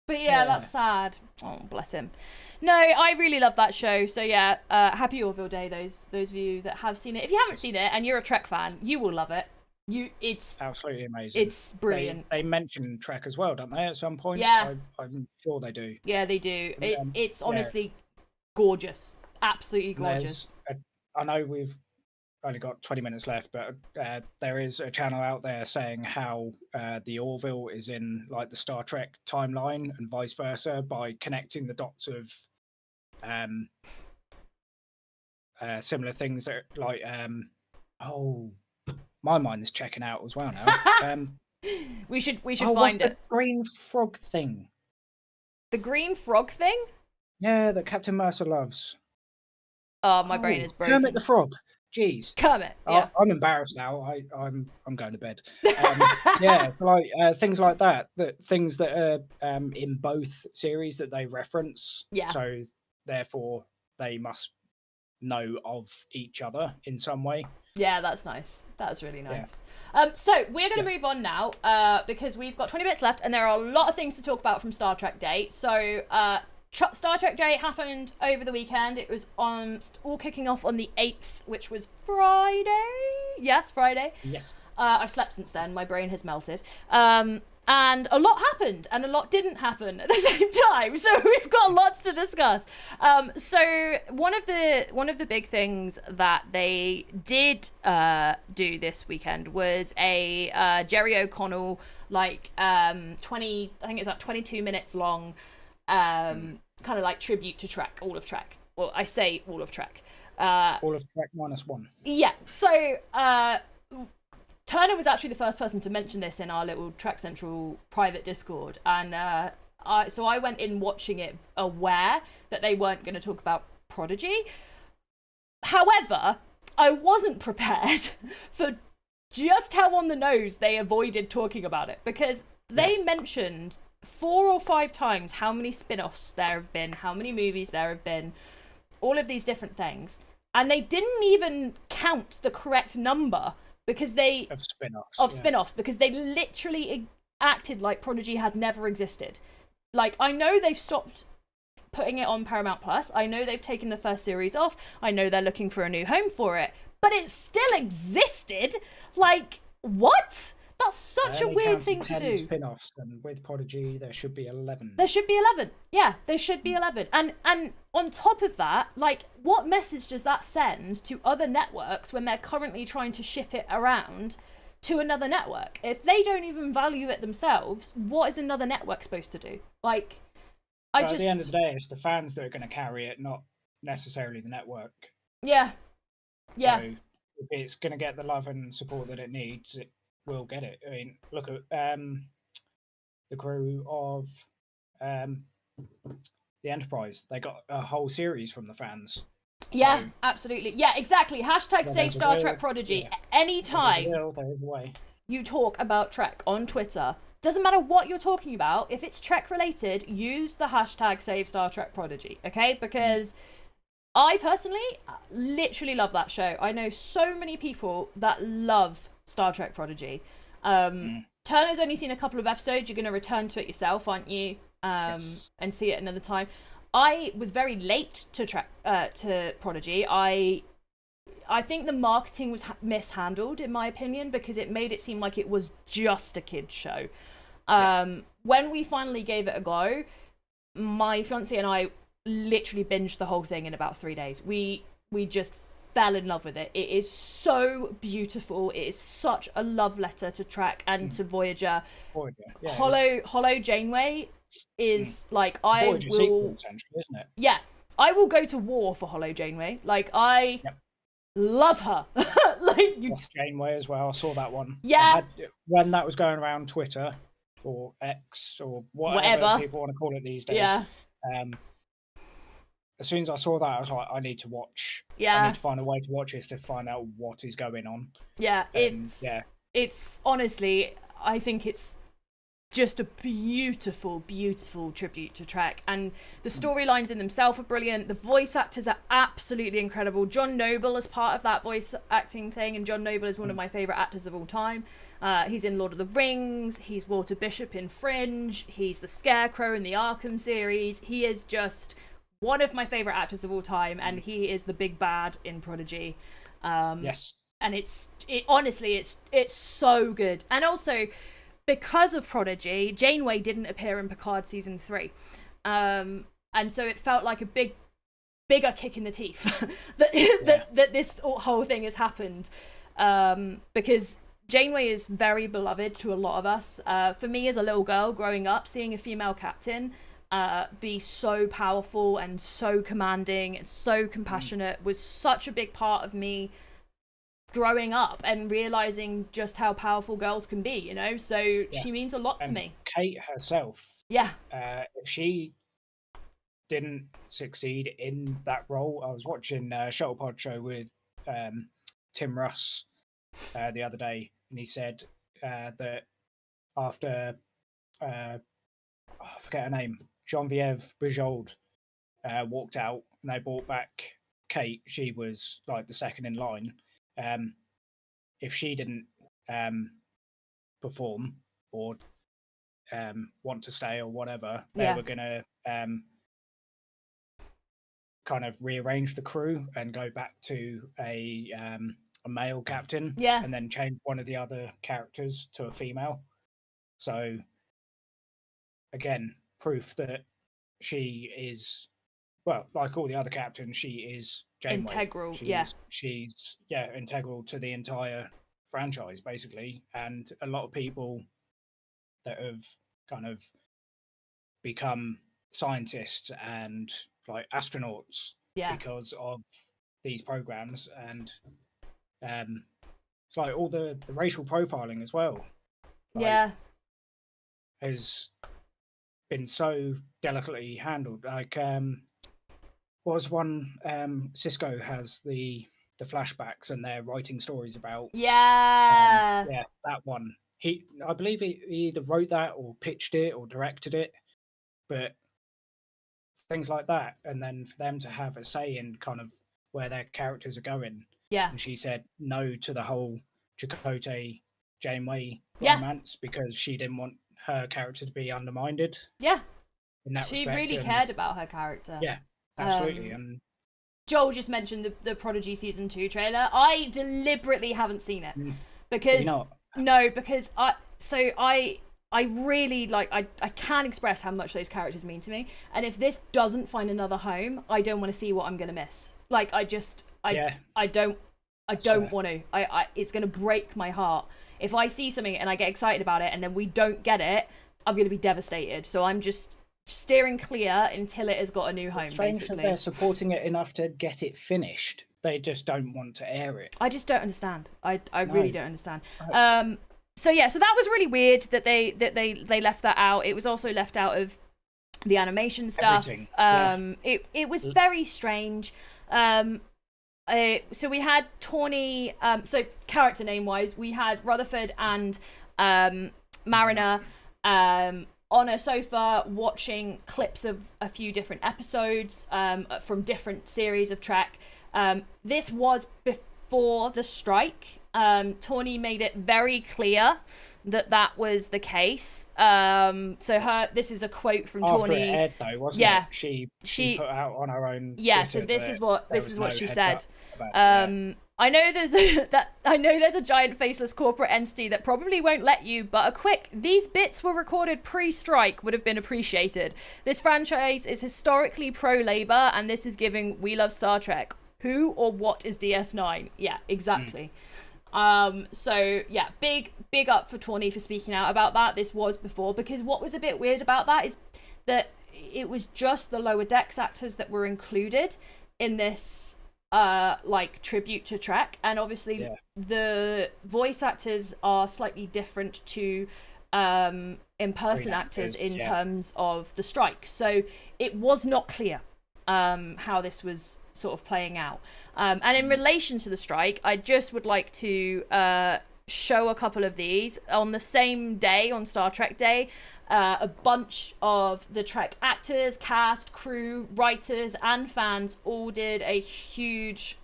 Speaker 1: But yeah, that's sad. Oh, bless him. No, I really love that show. So yeah, happy Orville Day, those of you that have seen it. If you haven't seen it and you're a Trek fan, you will love it. It's
Speaker 2: absolutely amazing.
Speaker 1: It's brilliant.
Speaker 2: They mention Trek as well, don't they, at some point?
Speaker 1: Yeah.
Speaker 2: I'm sure they do.
Speaker 1: Yeah, they do. It's honestly gorgeous. Absolutely gorgeous.
Speaker 2: I know we've only got 20 minutes left, but there is a channel out there saying how the Orville is in like the Star Trek timeline and vice versa by connecting the dots of similar things that like my mind is checking out as well now.
Speaker 1: We should find it.
Speaker 2: The green frog thing.
Speaker 1: The green frog thing?
Speaker 2: Yeah, that Captain Mercer loves.
Speaker 1: Oh, my brain is broken.
Speaker 2: Kermit the Frog. Jeez.
Speaker 1: Kermit. Yeah.
Speaker 2: I'm embarrassed now. I'm going to bed. Yeah, so like things like that. Things that are in both series that they reference. Yeah. So therefore they must know of each other in some way.
Speaker 1: Yeah, that's nice. That's really nice. So we're going to move on now because we've got 20 minutes left and there are a lot of things to talk about from Star Trek Day. So Star Trek Day happened over the weekend. It was all kicking off on the 8th, which was Friday. Yes, Friday.
Speaker 2: Yes.
Speaker 1: I've slept since then. My brain has melted. And a lot happened and a lot didn't happen at the same time. So we've got lots to discuss. So one of the big things that they did do this weekend was a Jerry O'Connell, like 20, I think it's like 22 minutes long, kind of like tribute to Trek, all of Trek. Well, I say all of Trek.
Speaker 2: All of Trek -1.
Speaker 1: Yeah. So Turner was actually the first person to mention this in our little Trek Central private Discord, and I went in watching it aware that they weren't going to talk about Prodigy. However, I wasn't prepared for just how on the nose they avoided talking about it, because they mentioned 4 or 5 times how many spin-offs there have been, how many movies there have been, all of these different things, and they didn't even count the correct number because they
Speaker 2: of spin-offs
Speaker 1: because they literally acted like Prodigy had never existed. Like, I know they've stopped putting it on Paramount Plus. I know they've taken the first series off. I know they're looking for a new home for it, but it still existed. Like, what? That's such a weird thing to do.
Speaker 2: Spin-offs, and with Prodigy there should be 11.
Speaker 1: There should be 11. Yeah, there should be 11. And on top of that, like, what message does that send to other networks when they're currently trying to ship it around to another network? If they don't even value it themselves, what is another network supposed to do? Like,
Speaker 2: at the end of the day, it's the fans that are going to carry it, not necessarily the network.
Speaker 1: Yeah.
Speaker 2: So if it's going to get the love and support that it needs, it will get it. I mean, look at the crew of the Enterprise. They got a whole series from the fans.
Speaker 1: Yeah,
Speaker 2: so,
Speaker 1: absolutely. Yeah, exactly. Hashtag save Star Trek Prodigy.
Speaker 2: Yeah.
Speaker 1: Anytime
Speaker 2: there is a way.
Speaker 1: You talk about Trek on Twitter, doesn't matter what you're talking about, if it's Trek related, use the hashtag save Star Trek Prodigy, okay? Because I personally literally love that show. I know so many people that love Star Trek Prodigy. Turner's only seen a couple of episodes. You're going to return to it yourself, aren't you?
Speaker 2: Yes.
Speaker 1: And see it another time. I was very late to Prodigy. I think the marketing was mishandled, in my opinion, because it made it seem like it was just a kid's show. When we finally gave it a go, my fiance and I literally binged the whole thing in about 3 days. We just fell in love with it. It is so beautiful. It is such a love letter to Trek and to Voyager.
Speaker 2: Yeah,
Speaker 1: Hollow Janeway is like, I
Speaker 2: Voyager
Speaker 1: will,
Speaker 2: sequel, essentially, isn't it?
Speaker 1: yeah, I will go to war for Hollow Janeway. Like, I love her. Like,
Speaker 2: Lost Janeway as well. I saw that one.
Speaker 1: Yeah.
Speaker 2: When that was going around Twitter or X or whatever people want to call it these days.
Speaker 1: Yeah.
Speaker 2: As soon as I saw that, I was like, I need to watch.
Speaker 1: Yeah.
Speaker 2: I need to find a way to watch this to find out what is going on.
Speaker 1: Yeah, it's honestly, I think it's just a beautiful, beautiful tribute to Trek, and the storylines in themselves are brilliant. The voice actors are absolutely incredible. John Noble is part of that voice acting thing, and John Noble is one of my favourite actors of all time. He's in Lord of the Rings, he's Walter Bishop in Fringe, he's the Scarecrow in the Arkham series. He is just one of my favourite actors of all time, and he is the big bad in Prodigy.
Speaker 2: Yes.
Speaker 1: And honestly, it's so good. And also, because of Prodigy, Janeway didn't appear in Picard season 3, and so it felt like a bigger kick in the teeth that this whole thing has happened, because Janeway is very beloved to a lot of us. For me, as a little girl growing up, seeing a female captain be so powerful and so commanding and so compassionate was such a big part of me growing up and realizing just how powerful girls can be, you know. So she means a lot to me.
Speaker 2: Kate herself, if she didn't succeed in that role, I was watching a Shuttlepod show with Tim Russ the other day, and he said that after I forget her name, Genevieve Bujold walked out and they brought back Kate. She was like the second in line. If she didn't perform or want to stay or whatever, they were going to kind of rearrange the crew and go back to a male captain, and then change one of the other characters to a female. So again, proof that she is, well, like all the other captains, she is Janeway.
Speaker 1: Integral.
Speaker 2: She's integral to the entire franchise, basically. And a lot of people that have kind of become scientists and like astronauts because of these programs, and it's like all the racial profiling as well. Has been so delicately handled. Like, was one Cisco has the flashbacks and they're writing stories about.
Speaker 1: Yeah.
Speaker 2: Yeah, that one. I believe he either wrote that or pitched it or directed it, but things like that, and then for them to have a say in kind of where their characters are going.
Speaker 1: Yeah.
Speaker 2: And she said no to the whole Chakotay Janeway
Speaker 1: Yeah.
Speaker 2: romance because she didn't want her character to be undermined.
Speaker 1: Yeah.
Speaker 2: In that
Speaker 1: She
Speaker 2: respect,
Speaker 1: really cared about her character.
Speaker 2: Yeah, absolutely. And
Speaker 1: Joel just mentioned the Prodigy season 2 trailer. I deliberately haven't seen it because because I really like I can't express how much those characters mean to me. And if this doesn't find another home, I don't want to see what I'm gonna miss. Like I don't want to. It's gonna break my heart if I see something and I get excited about it and then we don't get it. I'm gonna be devastated. So I'm just steering clear until it has got a new home.
Speaker 2: Strange
Speaker 1: basically,
Speaker 2: that they're supporting it enough to get it finished. They just don't want to air it.
Speaker 1: I just don't understand. I really don't understand. So yeah, so that was really weird that they left that out. It was also left out of the animation stuff. It was very strange. So we had Tawny. So character name wise, we had Rutherford and Mariner on a sofa watching clips of a few different episodes from different series of Trek. This was before the strike. Tawny made it very clear that was the case. So this is a quote from
Speaker 2: After
Speaker 1: Tawny.
Speaker 2: It aired, though, wasn't it? She put out on her own.
Speaker 1: Yeah.
Speaker 2: Twitter
Speaker 1: So this is what she said. I know there's a giant faceless corporate entity that probably won't let you, but a quick "these bits were recorded pre-strike" would have been appreciated. This franchise is historically pro-labor, and this is giving "We love Star Trek." Who or what is DS9? Yeah, exactly. So yeah, big up for Tawny for speaking out about that. This was before, because what was a bit weird about that is that it was just the lower decks actors that were included in this like tribute to Trek, and obviously the voice actors are slightly different to in-person actors in terms of the strike, so it was not clear how this was sort of playing out. And in relation to the strike, I just would like to show a couple of these. On the same day, on Star Trek Day, a bunch of the Trek actors, cast, crew, writers, and fans all did a huge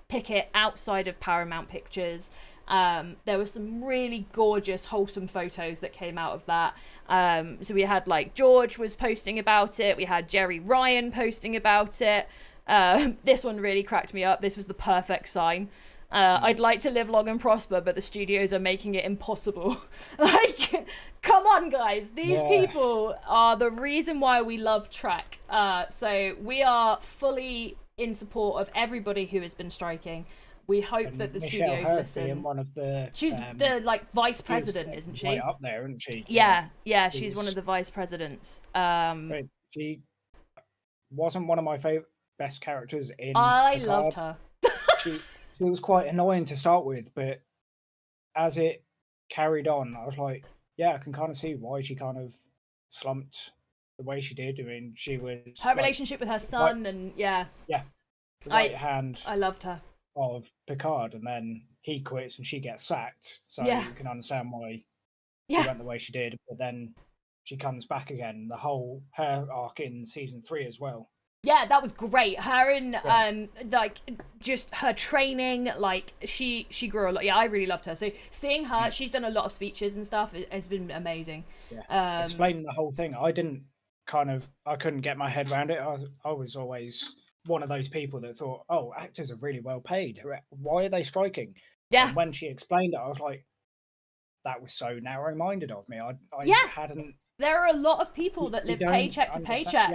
Speaker 1: picket outside of Paramount Pictures. There were some really gorgeous, wholesome photos that came out of that. So we had George was posting about it. We had Jerry Ryan posting about it. This one really cracked me up. This was the perfect sign. I'd like to live long and prosper, but the studios are making it impossible. Come on, guys. These people are the reason why we love Trek. So we are fully in support of everybody who has been striking. We hope that the studios listen.
Speaker 2: One of the,
Speaker 1: she's the vice president, isn't she?
Speaker 2: Right up there, isn't she?
Speaker 1: Yeah. She's one of the vice presidents.
Speaker 2: She wasn't one of my best characters in.
Speaker 1: I loved her.
Speaker 2: She was quite annoying to start with, but as it carried on, I was like, I can kind of see why she kind of slumped the way she did. I mean, she was
Speaker 1: her relationship with her son, and the right hand. I loved her.
Speaker 2: Of Picard, and then he quits and she gets sacked. So you can understand why she went the way she did. But then she comes back again. Her arc in season 3 as well. Yeah,
Speaker 1: that was great. Her and just her training, she grew a lot. Yeah, I really loved her. So seeing her, she's done a lot of speeches and stuff. It has been amazing.
Speaker 2: Yeah. Explaining the whole thing, I couldn't get my head around it. I was always one of those people that thought, oh, actors are really well paid. Why are they striking?
Speaker 1: Yeah.
Speaker 2: And when she explained it, I was like, that was so narrow-minded of me. I hadn't.
Speaker 1: There are a lot of people that live paycheck to paycheck.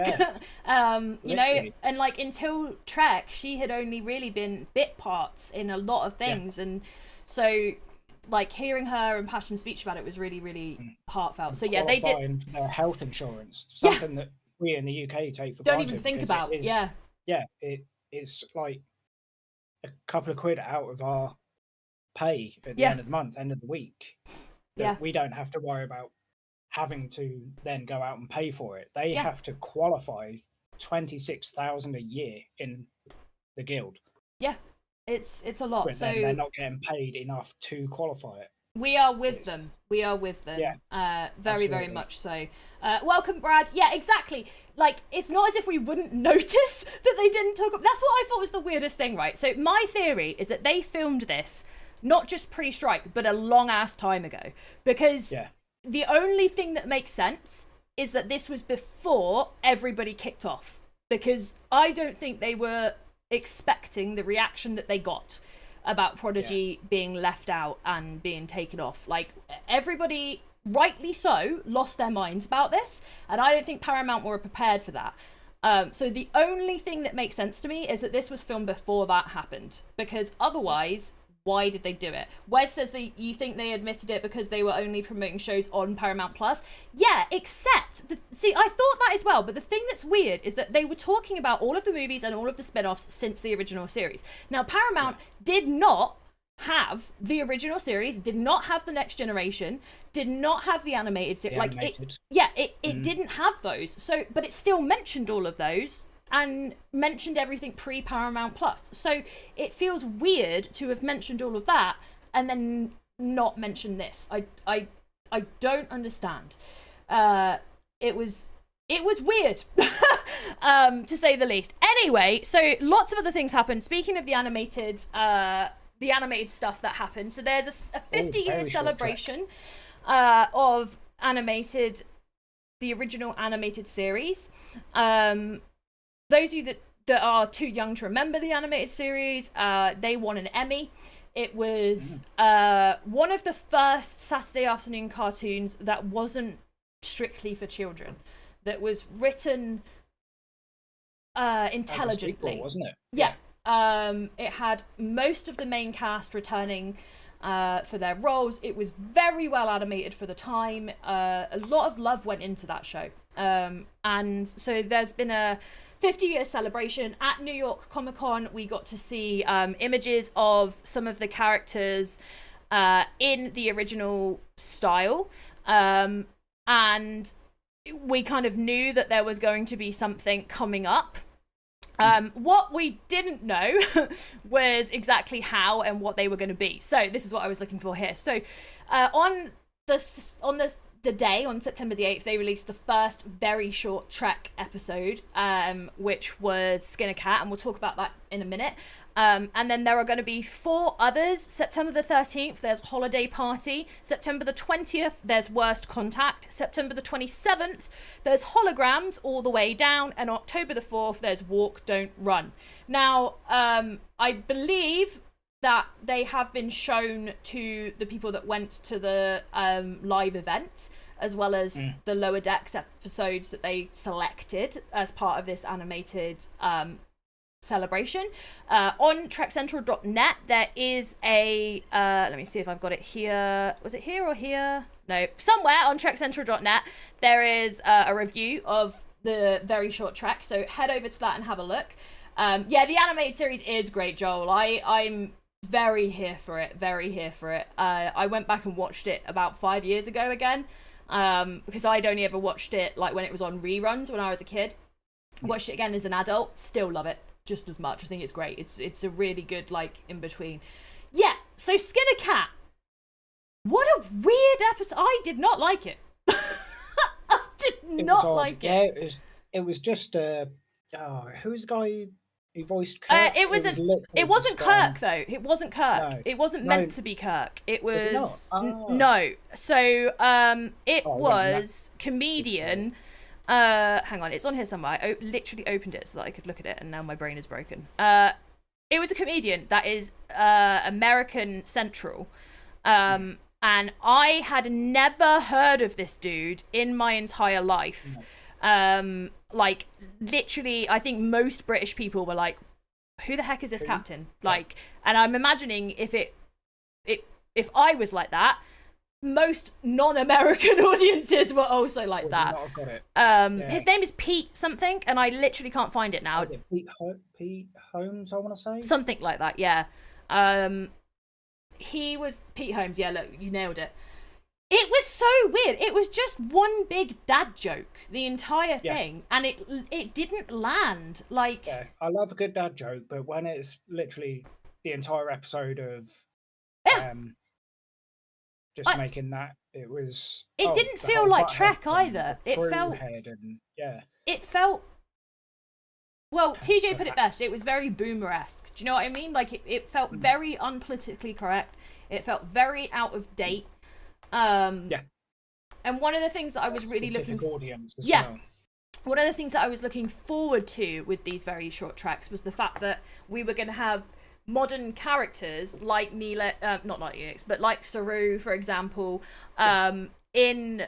Speaker 1: You know, and until Trek, she had only really been bit parts in a lot of things. And so hearing her impassioned speech about it was really, really heartfully. So they did
Speaker 2: their health insurance, something that we in the UK take for granted.
Speaker 1: Don't even think about.
Speaker 2: It is like a couple of quid out of our pay at the end of the month, end of the week. We don't have to worry about having to then go out and pay for it. They
Speaker 1: Yeah.
Speaker 2: have to qualify 26,000 a year in the guild.
Speaker 1: Yeah, it's a lot.
Speaker 2: But
Speaker 1: So
Speaker 2: then they're not getting paid enough to qualify it.
Speaker 1: we are with them. We are with them.
Speaker 2: Yeah,
Speaker 1: very, very
Speaker 2: absolutely.
Speaker 1: much so. Welcome, Brad. Yeah, exactly. Like, it's not as if we wouldn't notice that they didn't talk. That's what I thought was the weirdest thing, right? So my theory is that they filmed this not just pre-strike, but a long-ass time ago. Because the only thing that makes sense is that this was before everybody kicked off. Because I don't think they were expecting the reaction that they got about Prodigy being left out and being taken off. Like, everybody, rightly so, lost their minds about this, and I don't think Paramount were prepared for that. So the only thing that makes sense to me is that this was filmed before that happened, because otherwise, why did they do it? Wes says that you think they admitted it because they were only promoting shows on Paramount Plus. Yeah, except, see, I thought that as well, but the thing that's weird is that they were talking about all of the movies and all of the spin-offs since the original series. Now, Paramount did not have the original series, did not have the Next Generation, did not have the animated series. It didn't have those. So, but it still mentioned all of those and mentioned everything pre-Paramount Plus. So it feels weird to have mentioned all of that and then not mention this. I don't understand. It was weird, to say the least. Anyway, so lots of other things happened. Speaking of the animated stuff that happened. So there's a 50-year celebration of the original animated series. Those of you that are too young to remember the animated series, they won an Emmy. It was one of the first Saturday afternoon cartoons that wasn't strictly for children, that was written intelligently.
Speaker 2: Sequel, wasn't it?
Speaker 1: Yeah. It had most of the main cast returning for their roles. It was very well animated for the time. A lot of love went into that show. And so there's been a 50-year celebration at New York Comic Con. We got to see images of some of the characters in the original style. And we kind of knew that there was going to be something coming up. What we didn't know was exactly how and what they were going to be. So this is what I was looking for here. So on the day, on September the 8th, they released the first very short Trek episode, which was Skin a Cat, and we'll talk about that in a minute. And then there are going to be 4 others. September the 13th, there's Holiday Party. September the 20th, there's Worst Contact. September the 27th, there's Holograms all the way down. And October the 4th, there's Walk, Don't Run. Now, I believe that they have been shown to the people that went to the live event, as well as the Lower Decks episodes that they selected as part of this animated celebration. On trekcentral.net, there is a let me see if I've got it here. Was it here or here? No, somewhere on trekcentral.net there is a review of the very short Trek, so head over to that and have a look. Yeah, the animated series is great, Joel. I'm very here for it. I went back and watched it about 5 years ago again, because I'd only ever watched it like when it was on reruns when I was a kid. Watched it again as an adult, still love it just as much. I think it's great. It's a really good like in between. Yeah, so Skin a Cat. What a weird episode. I did not like it. I did not like it.
Speaker 2: Yeah, it was just who's the guy who voiced Kirk?
Speaker 1: It wasn't Kirk though. It wasn't Kirk. No. It wasn't meant to be Kirk. It was no. So it was comedian. Hang on, it's on here somewhere. I literally opened it so that I could look at it, and now my brain is broken. It was a comedian that is American Central. And I had never heard of this dude in my entire life. Like, literally, I think most British people were like, who the heck is this captain? Like, and I'm imagining if I was like that, most non-American audiences were also like that.
Speaker 2: Not have got it.
Speaker 1: His name is Pete something, and I literally can't find it now.
Speaker 2: Is it Pete Holmes, I want to say?
Speaker 1: Something like that, yeah. He was Pete Holmes. Yeah, look, you nailed it. It was so weird. It was just one big dad joke, the entire thing, and it didn't land. Like,
Speaker 2: yeah, I love a good dad joke, but when it's literally the entire episode of just making that, it was.
Speaker 1: It didn't feel like Trek either. It felt. It felt. Well, TJ put it best. It was very boomer-esque. Do you know what I mean? Like, it felt very unpolitically correct. It felt very out of date. And one of the things that I was really looking one of the things that I was looking forward to with these very short tracks was the fact that we were going to have modern characters like not like Neelix, but like Saru, for example, in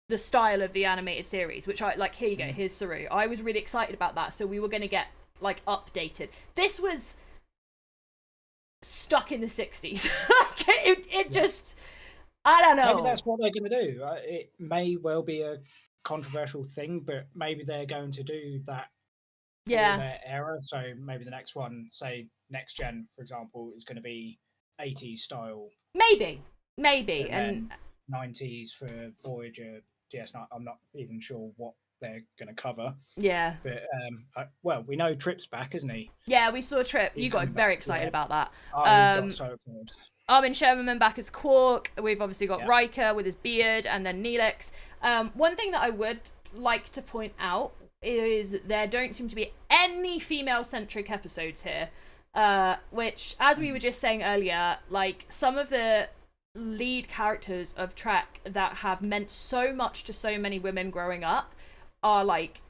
Speaker 1: the style of the animated series, which I like. Here you go, here's Saru. I was really excited about that, so we were going to get like updated. This was stuck in the 60s. it just, I don't know.
Speaker 2: Maybe that's what they're going to do. It may well be a controversial thing, but maybe they're going to do that for their era. So maybe the next one, say Next Gen, for example, is going to be 80s style.
Speaker 1: Maybe.
Speaker 2: And 90s for Voyager, DS9. I'm not even sure what they're going to cover.
Speaker 1: Yeah.
Speaker 2: But, well, we know Trip's back, isn't he?
Speaker 1: Yeah, we saw Trip. You got very excited about that.
Speaker 2: I got so excited.
Speaker 1: Armin Sherman back as Quark. We've obviously got Riker with his beard, and then Neelix. One thing that I would like to point out is that there don't seem to be any female-centric episodes here, which, as we were just saying earlier, like, some of the lead characters of Trek that have meant so much to so many women growing up are, like,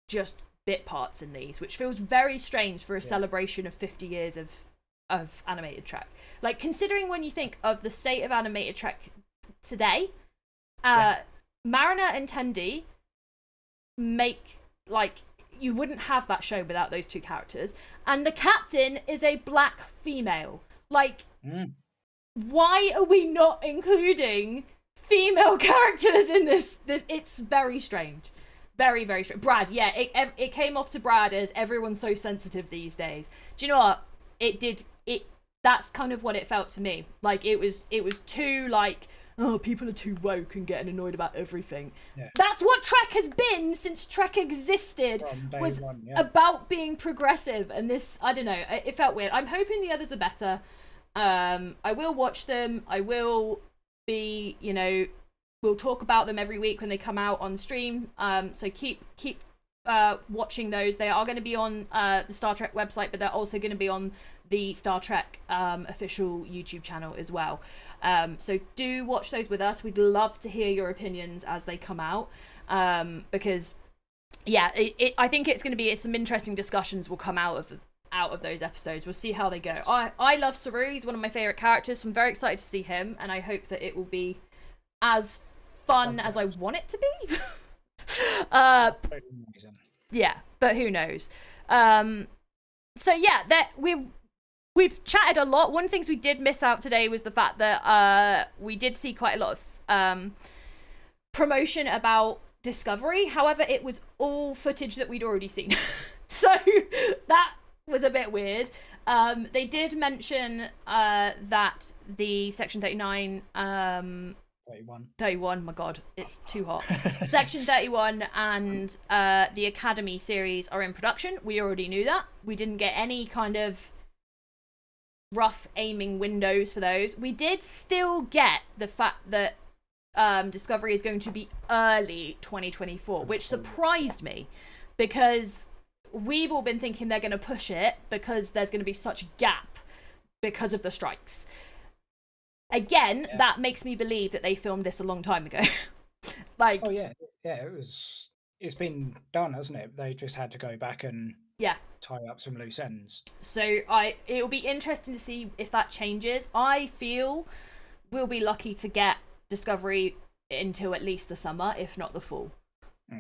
Speaker 1: just bit parts in these, which feels very strange for a celebration of 50 years of animated Trek. Like, considering when you think of the state of animated Trek today, Mariner and Tendi make, like, you wouldn't have that show without those two characters, and the captain is a black female. Like, why are we not including female characters in this? It's very strange. Very, very strange. Brad, it came off to Brad as everyone's so sensitive these days. Do you know what? That's kind of what it felt to me. Like, it was too, like, oh, people are too woke and getting annoyed about everything. Yeah. That's what Trek has been since Trek existed, was about being progressive. And this, I don't know, it felt weird. I'm hoping the others are better. I will watch them. I will be, we'll talk about them every week when they come out on stream. So keep watching those. They are going to be on the Star Trek website, but they're also going to be on the Star Trek official YouTube channel as well. So do watch those with us. We'd love to hear your opinions as they come out, because I think it's going to be some interesting discussions will come out of those episodes. We'll see how they go. I love Saru. He's one of my favorite characters, so I'm very excited to see him, and I hope that it will be as fun as I want it to be. But who knows? So yeah, that we've chatted a lot. One of the things we did miss out today was the fact that we did see quite a lot of promotion about Discovery. However, it was all footage that we'd already seen. So that was a bit weird. They did mention that the Section 39 31, my god, it's too hot. Section 31 and the Academy series are in production. We already knew that. We didn't get any kind of rough aiming windows for those. We did still get the fact that Discovery is going to be early 2024, which surprised me, because we've all been thinking they're going to push it because there's going to be such a gap because of the strikes. Again, that makes me believe that they filmed this a long time ago. Like,
Speaker 2: it's been done, hasn't it? They just had to go back and tie up some loose ends.
Speaker 1: So it'll be interesting to see if that changes. I feel we'll be lucky to get Discovery until at least the summer, if not the fall.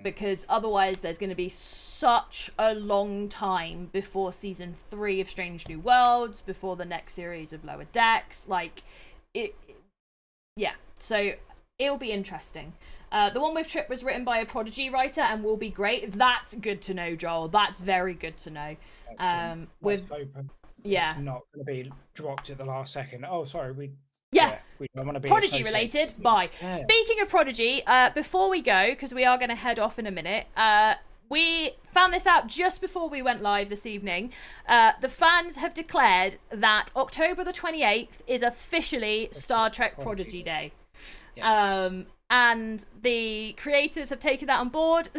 Speaker 1: Because otherwise there's going to be such a long time before season 3 of Strange New Worlds, before the next series of Lower Decks. Like, so it'll be interesting. The one with Trip was written by a Prodigy writer and will be great. That's good to know, Joel. That's very good to know. It's
Speaker 2: not going to be dropped at the last second. Oh, sorry, We don't want to be
Speaker 1: Prodigy
Speaker 2: associated
Speaker 1: related.
Speaker 2: with it.
Speaker 1: Bye.
Speaker 2: Yeah.
Speaker 1: Speaking of Prodigy, before we go, because we are going to head off in a minute, we found this out just before we went live this evening. The fans have declared that October the 28th is officially Star Trek Prodigy Day.
Speaker 2: Yes.
Speaker 1: And the creators have taken that on board.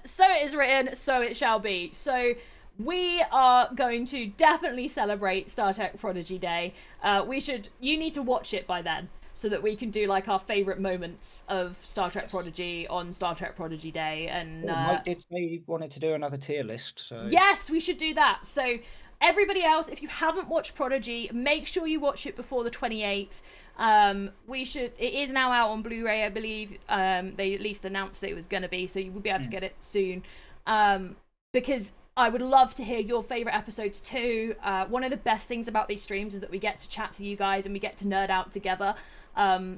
Speaker 1: So it is written, so it shall be. So we are going to definitely celebrate Star Trek Prodigy Day. You need to watch it by then, so that we can do like our favourite moments of Star Trek Prodigy on Star Trek Prodigy Day. And
Speaker 2: Mike did say he wanted to do another tier list. So
Speaker 1: yes, we should do that. So everybody else, if you haven't watched Prodigy, make sure you watch it before the 28th. It is now out on Blu-ray, I believe. They at least announced that it was going to be, so you will be able to get it soon. Because I would love to hear your favourite episodes too. One of the best things about these streams is that we get to chat to you guys and we get to nerd out together.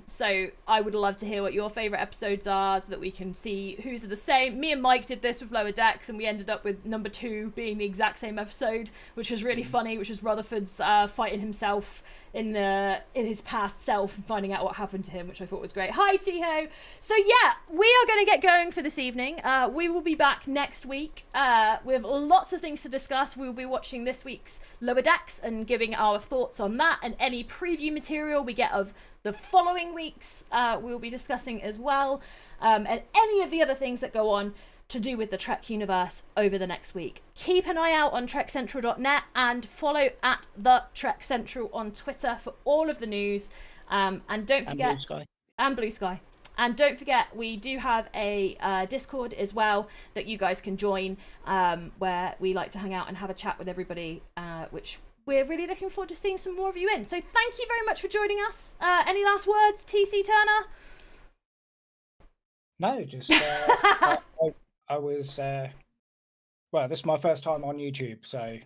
Speaker 1: So I would love to hear what your favourite episodes are, so that we can see whose are the same. Me and Mike did this with Lower Decks, and we ended up with number 2 being the exact same episode, which was really funny, which was Rutherford's fighting himself in his past self and finding out what happened to him, which I thought was great. Hi, Tiho. So yeah, we are going to get going for this evening. We will be back next week with lots of things to discuss. We will be watching this week's Lower Decks and giving our thoughts on that, and any preview material we get of the following weeks we'll be discussing as well, and any of the other things that go on to do with the Trek universe over the next week. Keep an eye out on trekcentral.net and follow at the Trek Central on Twitter for all of the news. And don't forget,
Speaker 2: Blue Sky.
Speaker 1: And Blue Sky. And don't forget, we do have a Discord as well that you guys can join, where we like to hang out and have a chat with everybody, which we're really looking forward to seeing some more of you in. So thank you very much for joining us. Any last words, TC Turner?
Speaker 2: No, just I was well, this is my first time on YouTube, so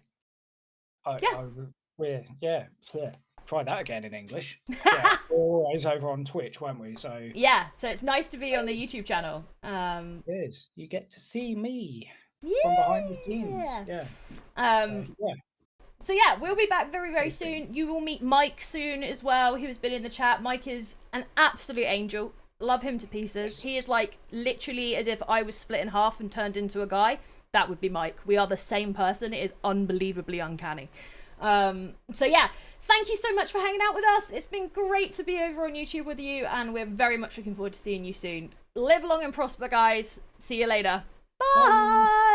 Speaker 2: try that again in English. Yeah, we're always over on Twitch, weren't we? So
Speaker 1: yeah, so it's nice to be on the YouTube channel.
Speaker 2: it is. You get to see me
Speaker 1: Yeah.
Speaker 2: from behind the scenes. Yeah.
Speaker 1: So yeah, we'll be back very, very soon. You will meet Mike soon as well, who has been in the chat. Mike is an absolute angel. Love him to pieces. He is like literally as if I was split in half and turned into a guy. That would be Mike. We are the same person. It is unbelievably uncanny. So yeah, thank you so much for hanging out with us. It's been great to be over on YouTube with you, and we're very much looking forward to seeing you soon. Live long and prosper, guys. See you later. Bye.